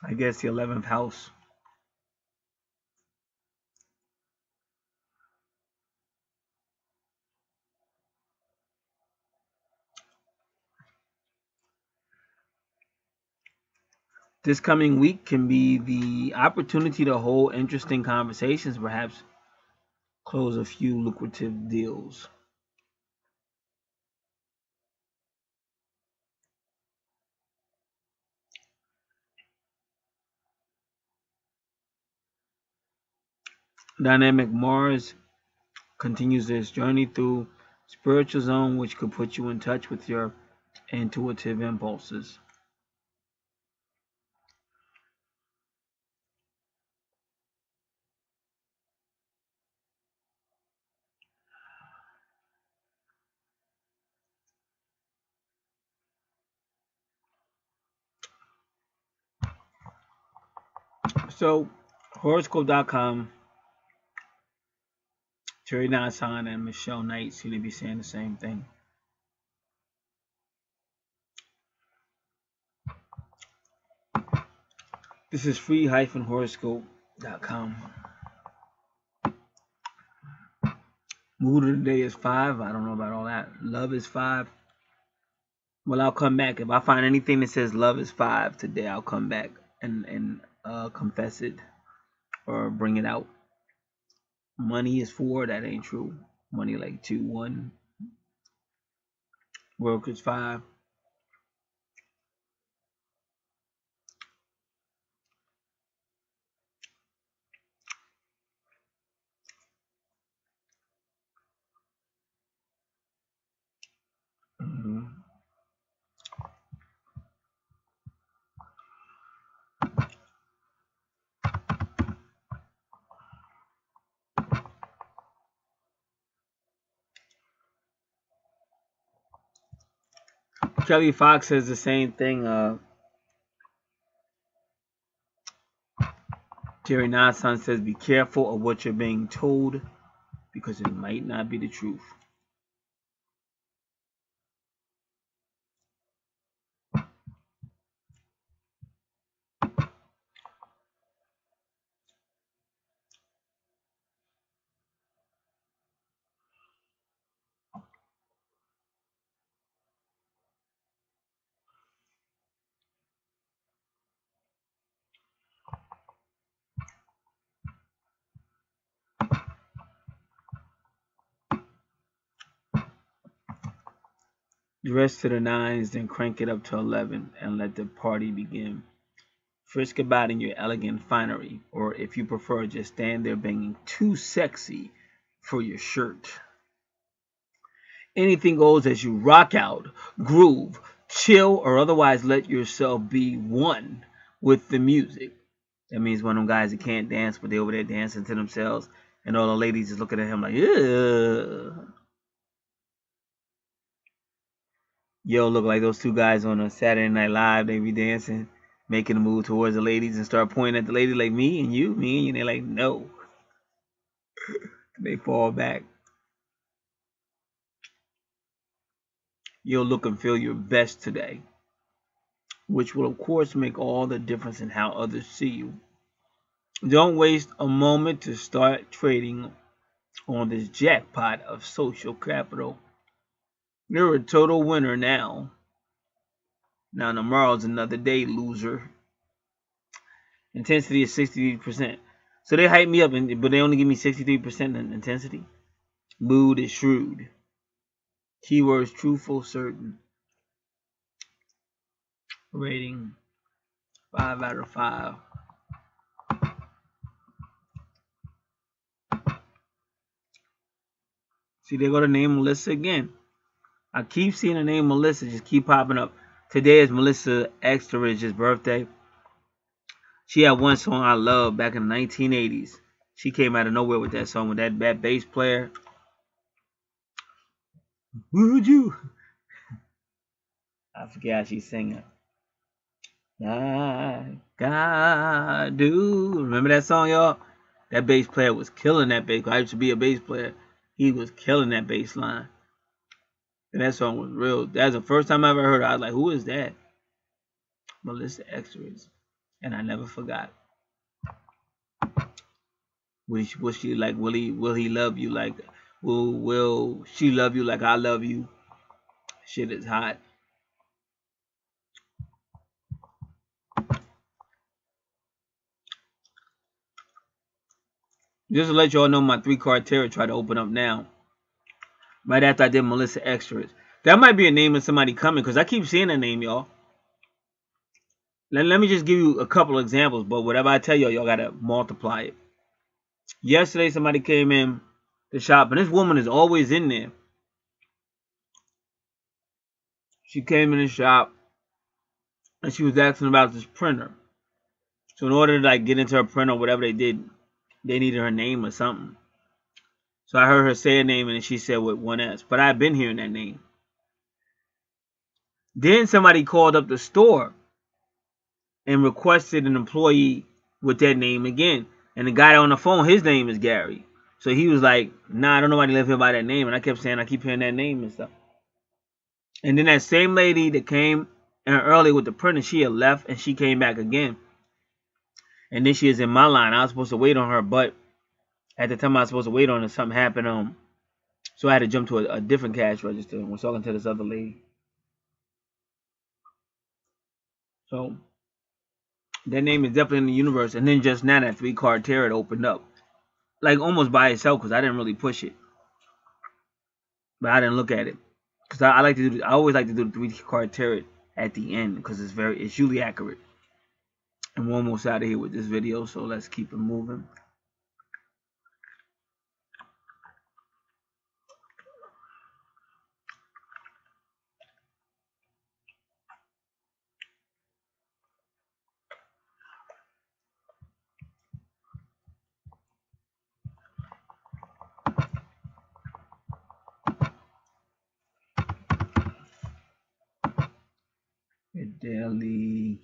I guess the 11th house. This coming week can be the opportunity to hold interesting conversations, perhaps close a few lucrative deals. Dynamic Mars continues its journey through spiritual zone, which could put you in touch with your intuitive impulses. So, horoscope.com, Terry Nasan and Michelle Knight seem to be saying the same thing. This is free-horoscope.com. Mood of the day is 5. I don't know about all that. Love is 5. Well, I'll come back. If I find anything that says love is 5 today, I'll come back and confess it or bring it out. Money is 4. That ain't true. Money like 2, 1. Work is 5. Mhm. Kelly Fox says the same thing. Jerry Nasan says, be careful of what you're being told because it might not be the truth. Dress to the nines, then crank it up to 11 and let the party begin. Frisk about in your elegant finery, or if you prefer, just stand there banging too sexy for your shirt. Anything goes as you rock out, groove, chill, or otherwise let yourself be one with the music. That means one of them guys that can't dance, but they over there dancing to themselves, and all the ladies just looking at him like, ugh. Yo, look like those two guys on a Saturday Night Live. They be dancing, making a move towards the ladies and start pointing at the lady like me and you, me and you. And they're like, no. They fall back. You'll look and feel your best today, which will, of course, make all the difference in how others see you. Don't waste a moment to start trading on this jackpot of social capital. You're a total winner now. Now, tomorrow's another day, loser. Intensity is 63%. So they hype me up, but they only give me 63% in intensity. Mood is shrewd. Keywords truthful, certain. Rating 5 out of 5. See, they go to name Melissa again. I keep seeing the name Melissa just keep popping up. Today is Melissa Etheridge's birthday. She had one song I love back in the 1980s. She came out of nowhere with that song with that bass player. Would you? I forget how she's singing. I God do. Remember that song, y'all? That bass player was killing that bass. I used to be a bass player. He was killing that bass line. And that song was real. That's the first time I ever heard it. I was like, who is that? Melissa Etheridge. And I never forgot. Will she like? Will he love you like? Will she love you like I love you? Shit is hot. Just to let y'all know, my 3-card tarot tried to open up now. Right after I did Melissa Etheridge. That might be a name of somebody coming because I keep seeing that name, y'all. Let me just give you a couple of examples, but whatever I tell y'all, y'all gotta multiply it. Yesterday, somebody came in the shop, and this woman is always in there. She came in the shop, and she was asking about this printer. So in order to like get into her printer, whatever they did, they needed her name or something. So I heard her say a name, and she said with one S. But I've been hearing that name. Then somebody called up the store and requested an employee with that name again. And the guy on the phone, his name is Gary. So he was like, nah, I don't know nobody live here by that name. And I kept saying, I keep hearing that name and stuff. And then that same lady that came in early with the printer, she had left and she came back again. And then she is in my line. I was supposed to wait on her, but at the time I was supposed to wait on her, something happened. So I had to jump to a different cash register and was talking to this other lady. So that name is definitely in the universe. And then just now that 3-card tarot opened up. Like almost by itself because I didn't really push it. But I didn't look at it. Because I like to do I always like to do the 3-card tarot at the end because it's usually accurate. And we're almost out of here with this video, so let's keep it moving. Daily.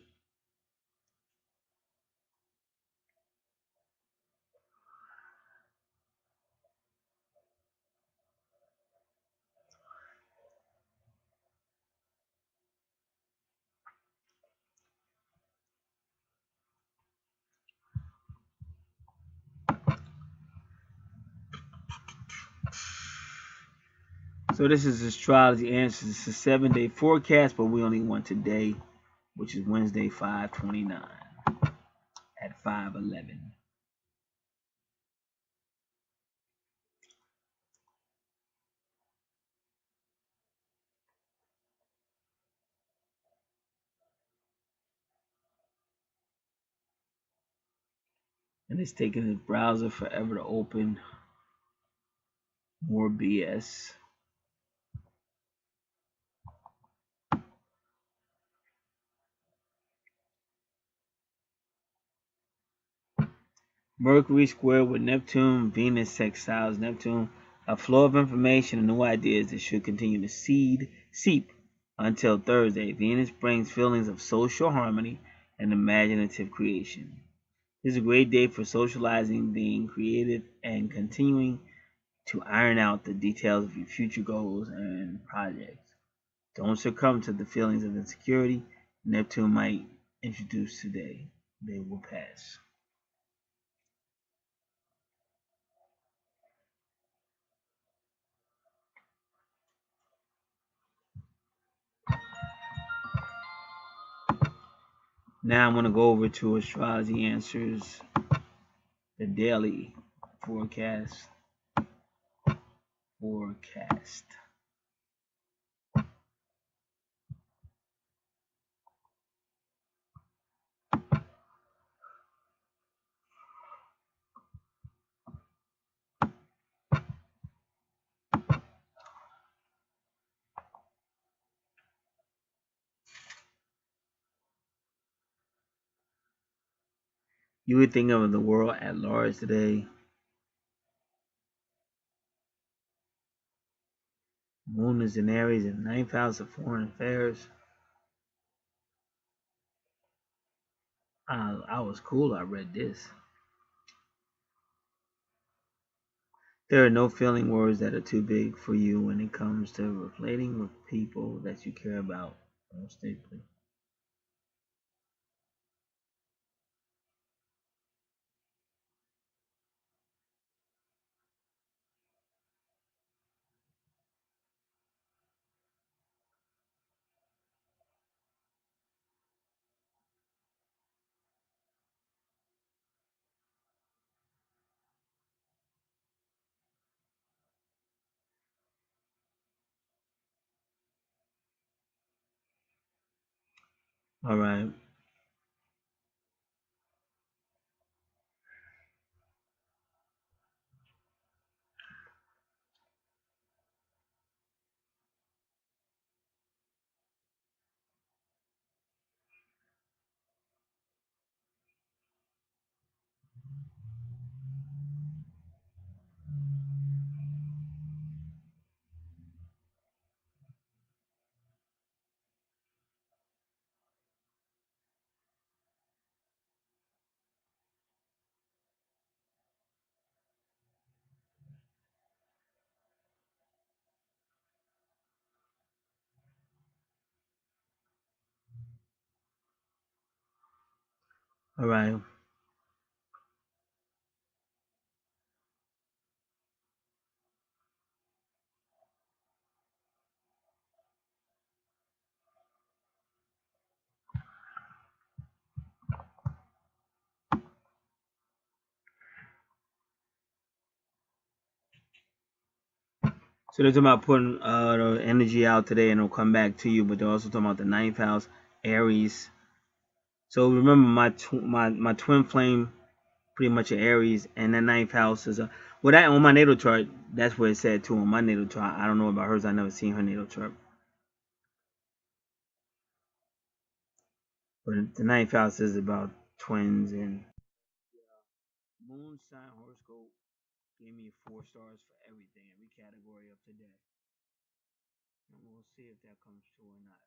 So this is Astrology Answers. It's a 7-day forecast, but we only want today, which is Wednesday, 5/29 at 5:11. And it's taking his browser forever to open. More BS. Mercury square with Neptune, Venus sextiles Neptune, a flow of information and new ideas that should continue to seep until Thursday. Venus brings feelings of social harmony and imaginative creation. This is a great day for socializing, being creative, and continuing to iron out the details of your future goals and projects. Don't succumb to the feelings of insecurity Neptune might introduce today. They will pass. Now I'm going to go over to Astrology Answers, the daily forecast. You would think of the world at large today. Moon is in Aries and ninth house of foreign affairs. I was cool. I read this. There are no feeling words that are too big for you when it comes to relating with people that you care about most deeply. All right. All right. So they're talking about putting the energy out today and it'll come back to you, but they're also talking about the ninth house, Aries. So remember my twin flame pretty much an Aries, and that ninth house is a well that on my natal chart. That's what it said too on my natal chart. I don't know about hers. I never seen her natal chart, but the ninth house is about twins and moon sign horoscope gave me 4 stars for everything, every category of today, and we'll see if that comes true or not.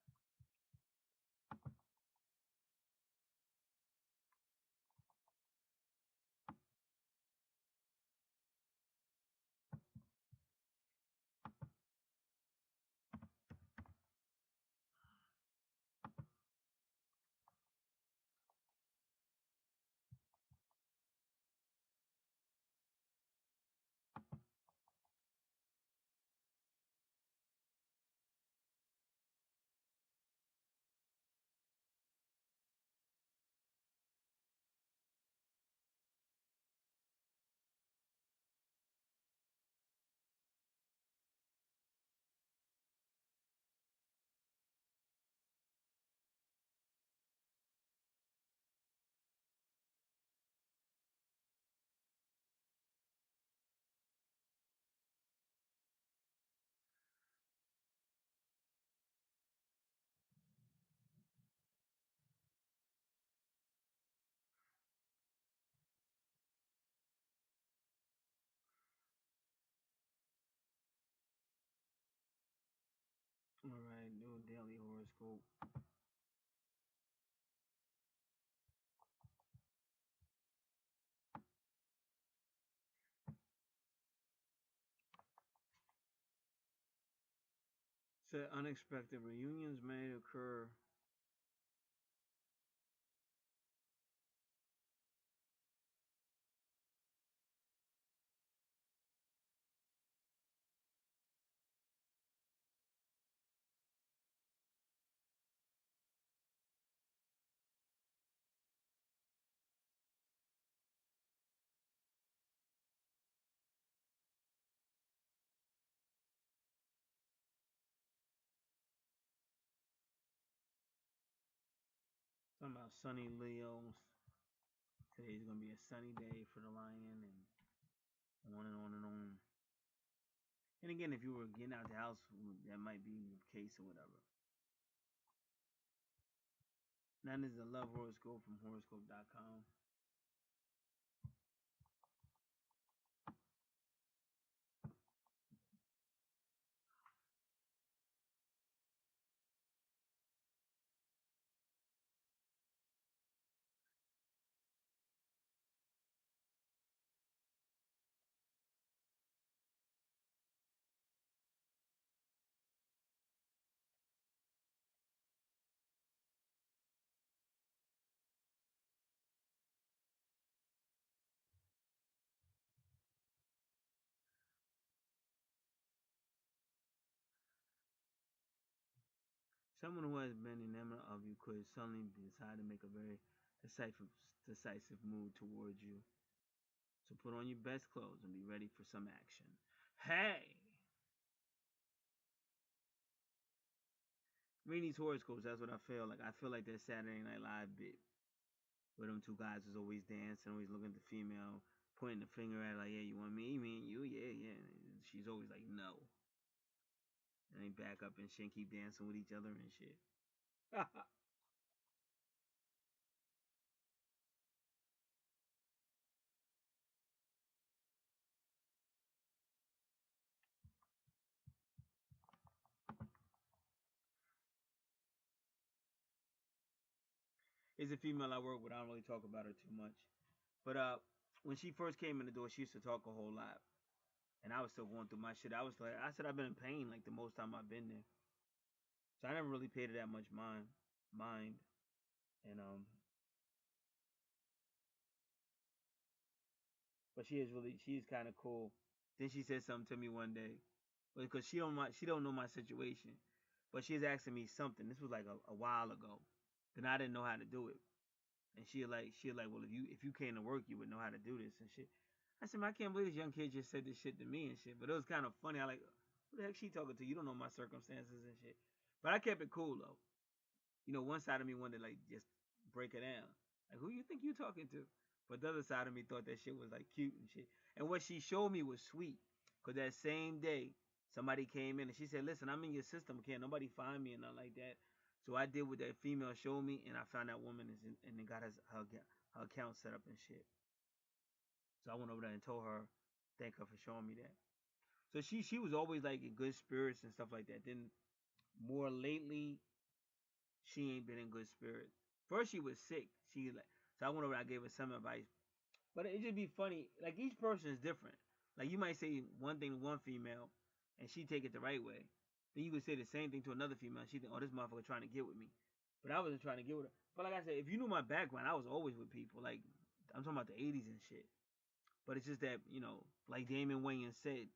All right, new daily horoscope. Said unexpected reunions may occur. Talking about sunny Leos. Today's gonna be a sunny day for the lion, and on and on and on. And again, if you were getting out the house, that might be the case or whatever. Now this is a love horoscope from horoscope.com. Someone who has been enamored of you could suddenly decide to make a very decisive move towards you. So put on your best clothes and be ready for some action. Hey! Reading these horoscopes, that's what I feel like. I feel like that Saturday Night Live bit where them two guys was always dancing, always looking at the female, pointing the finger at her, like, yeah, you want me, me and you, yeah, yeah. And she's always like, no. And they back up and shit and keep dancing with each other and shit. It's a female I work with. I don't really talk about her too much. But when she first came in the door, she used to talk a whole lot. And I was still going through my shit. I was like, I said I've been in pain like the most time I've been there. So I never really paid it that much mind. And but she's kind of cool. Then she said something to me one day, because she don't know my situation, but she's asking me something. This was like a while ago. Then I didn't know how to do it, and she like, well, if you came to work, you would know how to do this and shit. I said, man, I can't believe this young kid just said this shit to me and shit. But it was kind of funny. I like, who the heck she talking to? You don't know my circumstances and shit. But I kept it cool though. One side of me wanted to like just break it down. Like, who you think you talking to? But the other side of me thought that shit was like cute and shit. And what she showed me was sweet. Cause that same day, somebody came in and she said, listen, I'm in your system. Can't nobody find me and nothing like that. So I did what that female showed me, and I found that woman is in, and then got her account set up and shit. So I went over there and told her, thank her for showing me that. So she was always like in good spirits and stuff like that. Then more lately, she ain't been in good spirits. First she was sick. So I went over. I gave her some advice, but it just be funny. Like each person is different. Like you might say one thing to one female, and she take it the right way. Then you could say the same thing to another female. And she think, oh, this motherfucker trying to get with me, but I wasn't trying to get with her. But like I said, if you knew my background, I was always with people. Like I'm talking about the '80s and shit. But it's just that like Damon Wayans said,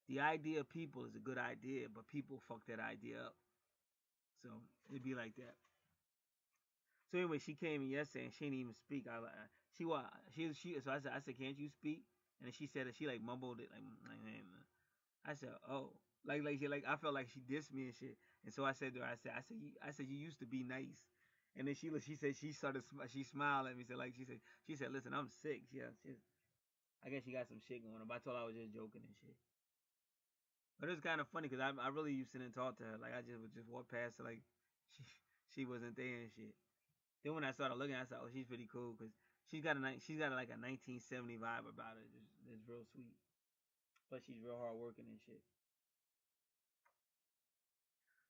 the idea of people is a good idea, but people fuck that idea up. So it'd be like that. So anyway, she came in yesterday and she didn't even speak. She was she. So I said, can't you speak? And then she said that she like mumbled it like man. I said, oh, like I felt like she dissed me and shit. And so I said to her, I said you used to be nice. And then she said she smiled at me. Said like she said listen, I'm sick. Yeah, I guess she got some shit going on. But I told her I was just joking and shit. But it was kind of funny because I really used to didn't talk to her. Like I just would just walk past her like she she wasn't there and shit. Then when I started looking, I said, "Oh, she's pretty cool because she's got like a 1970 vibe about her. It's real sweet, but she's real hard working and shit."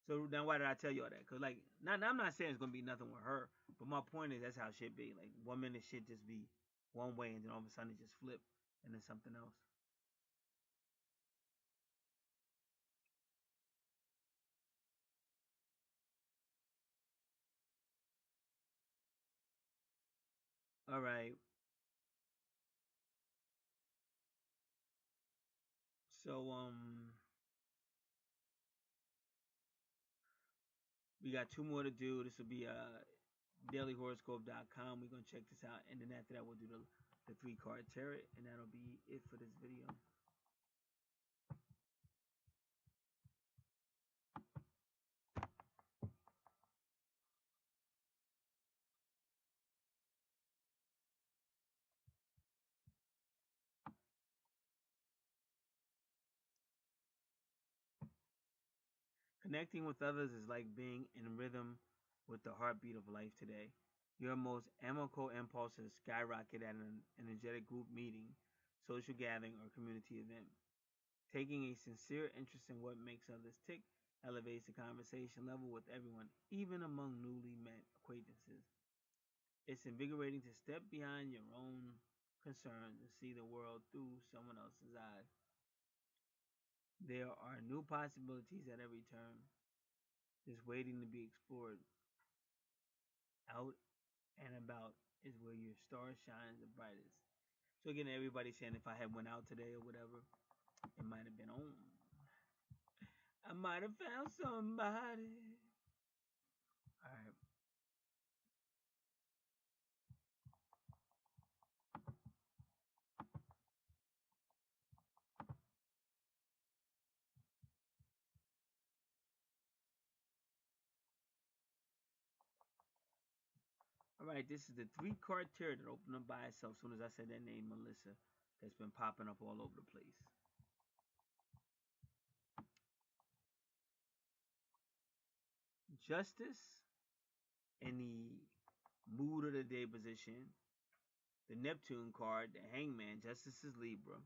So now, why did I tell you all that? Cause like, I'm not saying it's gonna be nothing with her, but my point is that's how shit be. Like 1 minute shit just be one way, and then all of a sudden it just flip and then something else. All right, so we got two more to do. This will be dailyhoroscope.com. We're gonna check this out, and then after that we'll do the 3 card tarot, and that'll be it for this video. Connecting with others is like being in rhythm with the heartbeat of life today. Your most amicable impulses skyrocket at an energetic group meeting, social gathering, or community event. Taking a sincere interest in what makes others tick elevates the conversation level with everyone, even among newly met acquaintances. It's invigorating to step behind your own concerns and see the world through someone else's eyes. There are new possibilities at every turn, just waiting to be explored. Out and about is where your star shines the brightest. So again, everybody saying if I had went out today or whatever, it might have been on. I might have found somebody. All right. All right, this is the three-card tarot that opened up by itself as soon as I said that name, Melissa, that's been popping up all over the place. Justice in the mood of the day position. The Neptune card, the Hangman. Justice is Libra.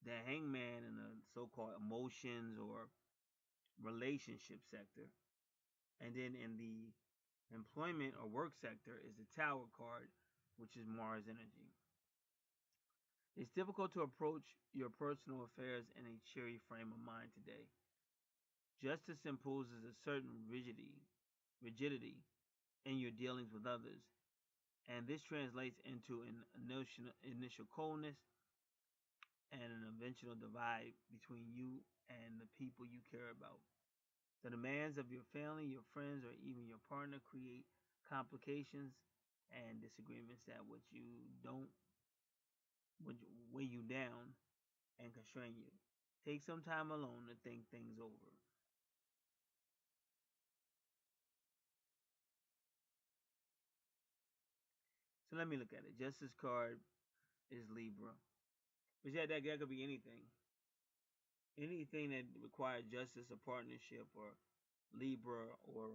The Hangman in the so-called emotions or relationship sector. And then in the employment or work sector is the Tower card, which is Mars energy. It's difficult to approach your personal affairs in a cheery frame of mind today. Justice imposes a certain rigidity in your dealings with others, and this translates into an initial coldness and an eventual divide between you and the people you care about. The demands of your family, your friends, or even your partner create complications and disagreements that would weigh you down and constrain you. Take some time alone to think things over. So let me look at it. Justice card is Libra. But yeah, that could be anything. Anything that requires justice or partnership or Libra or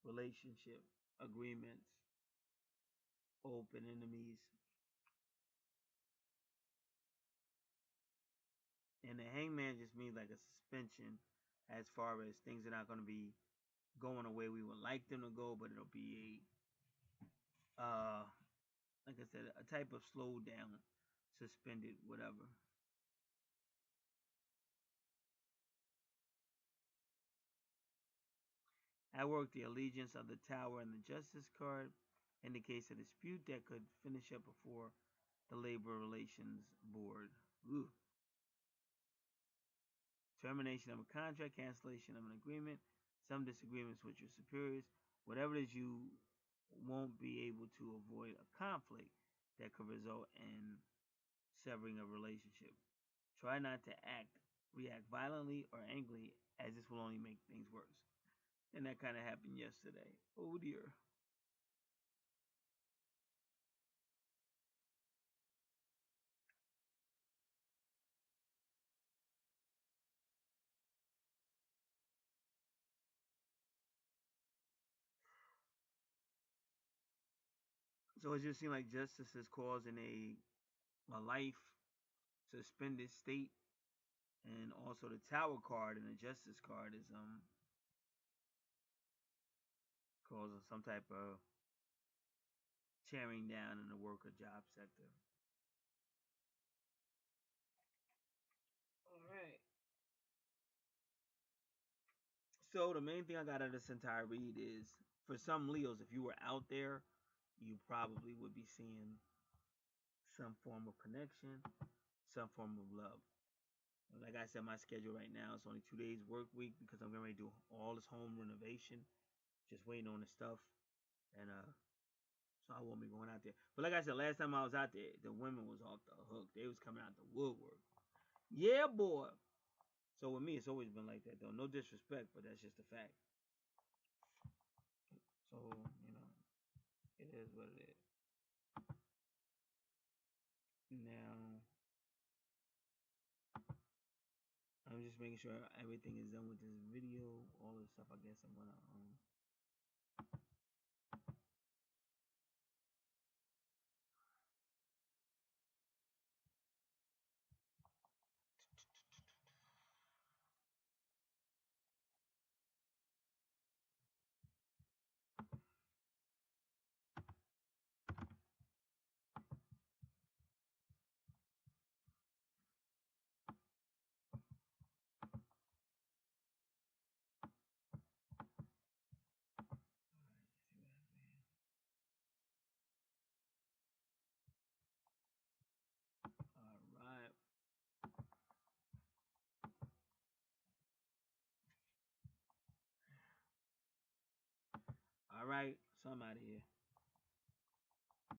relationship agreements, open enemies. And the hangman just means like a suspension as far as things are not going to be going the way we would like them to go, but it'll be a, like I said, a type of slow down, suspended, whatever. At work, the allegiance of the tower and the justice card indicates a dispute that could finish up before the labor relations board. Ooh. Termination of a contract, cancellation of an agreement, some disagreements with your superiors, whatever it is, you won't be able to avoid a conflict that could result in severing a relationship. Try not to react violently or angrily, as this will only make things worse. And that kind of happened yesterday. Oh dear. So it just seems like justice is causing a life suspended state, and also the tower card and the justice card is causing some type of tearing down in the work or job sector. All right. So the main thing I got out of this entire read is for some Leos, if you were out there, you probably would be seeing some form of connection, some form of love. Like I said, my schedule right now is only 2 days work week because I'm going to do all this home renovation, just waiting on the stuff, and so I won't be going out there. But like I said, last time I was out there, the women was off the hook. They was coming out the woodwork. Yeah, boy. So with me, it's always been like that, though. No disrespect, but that's just a fact. So it is what it is. Now, I'm just making sure everything is done with this video. All this stuff. I guess I'm gonna All right, so I'm out of here.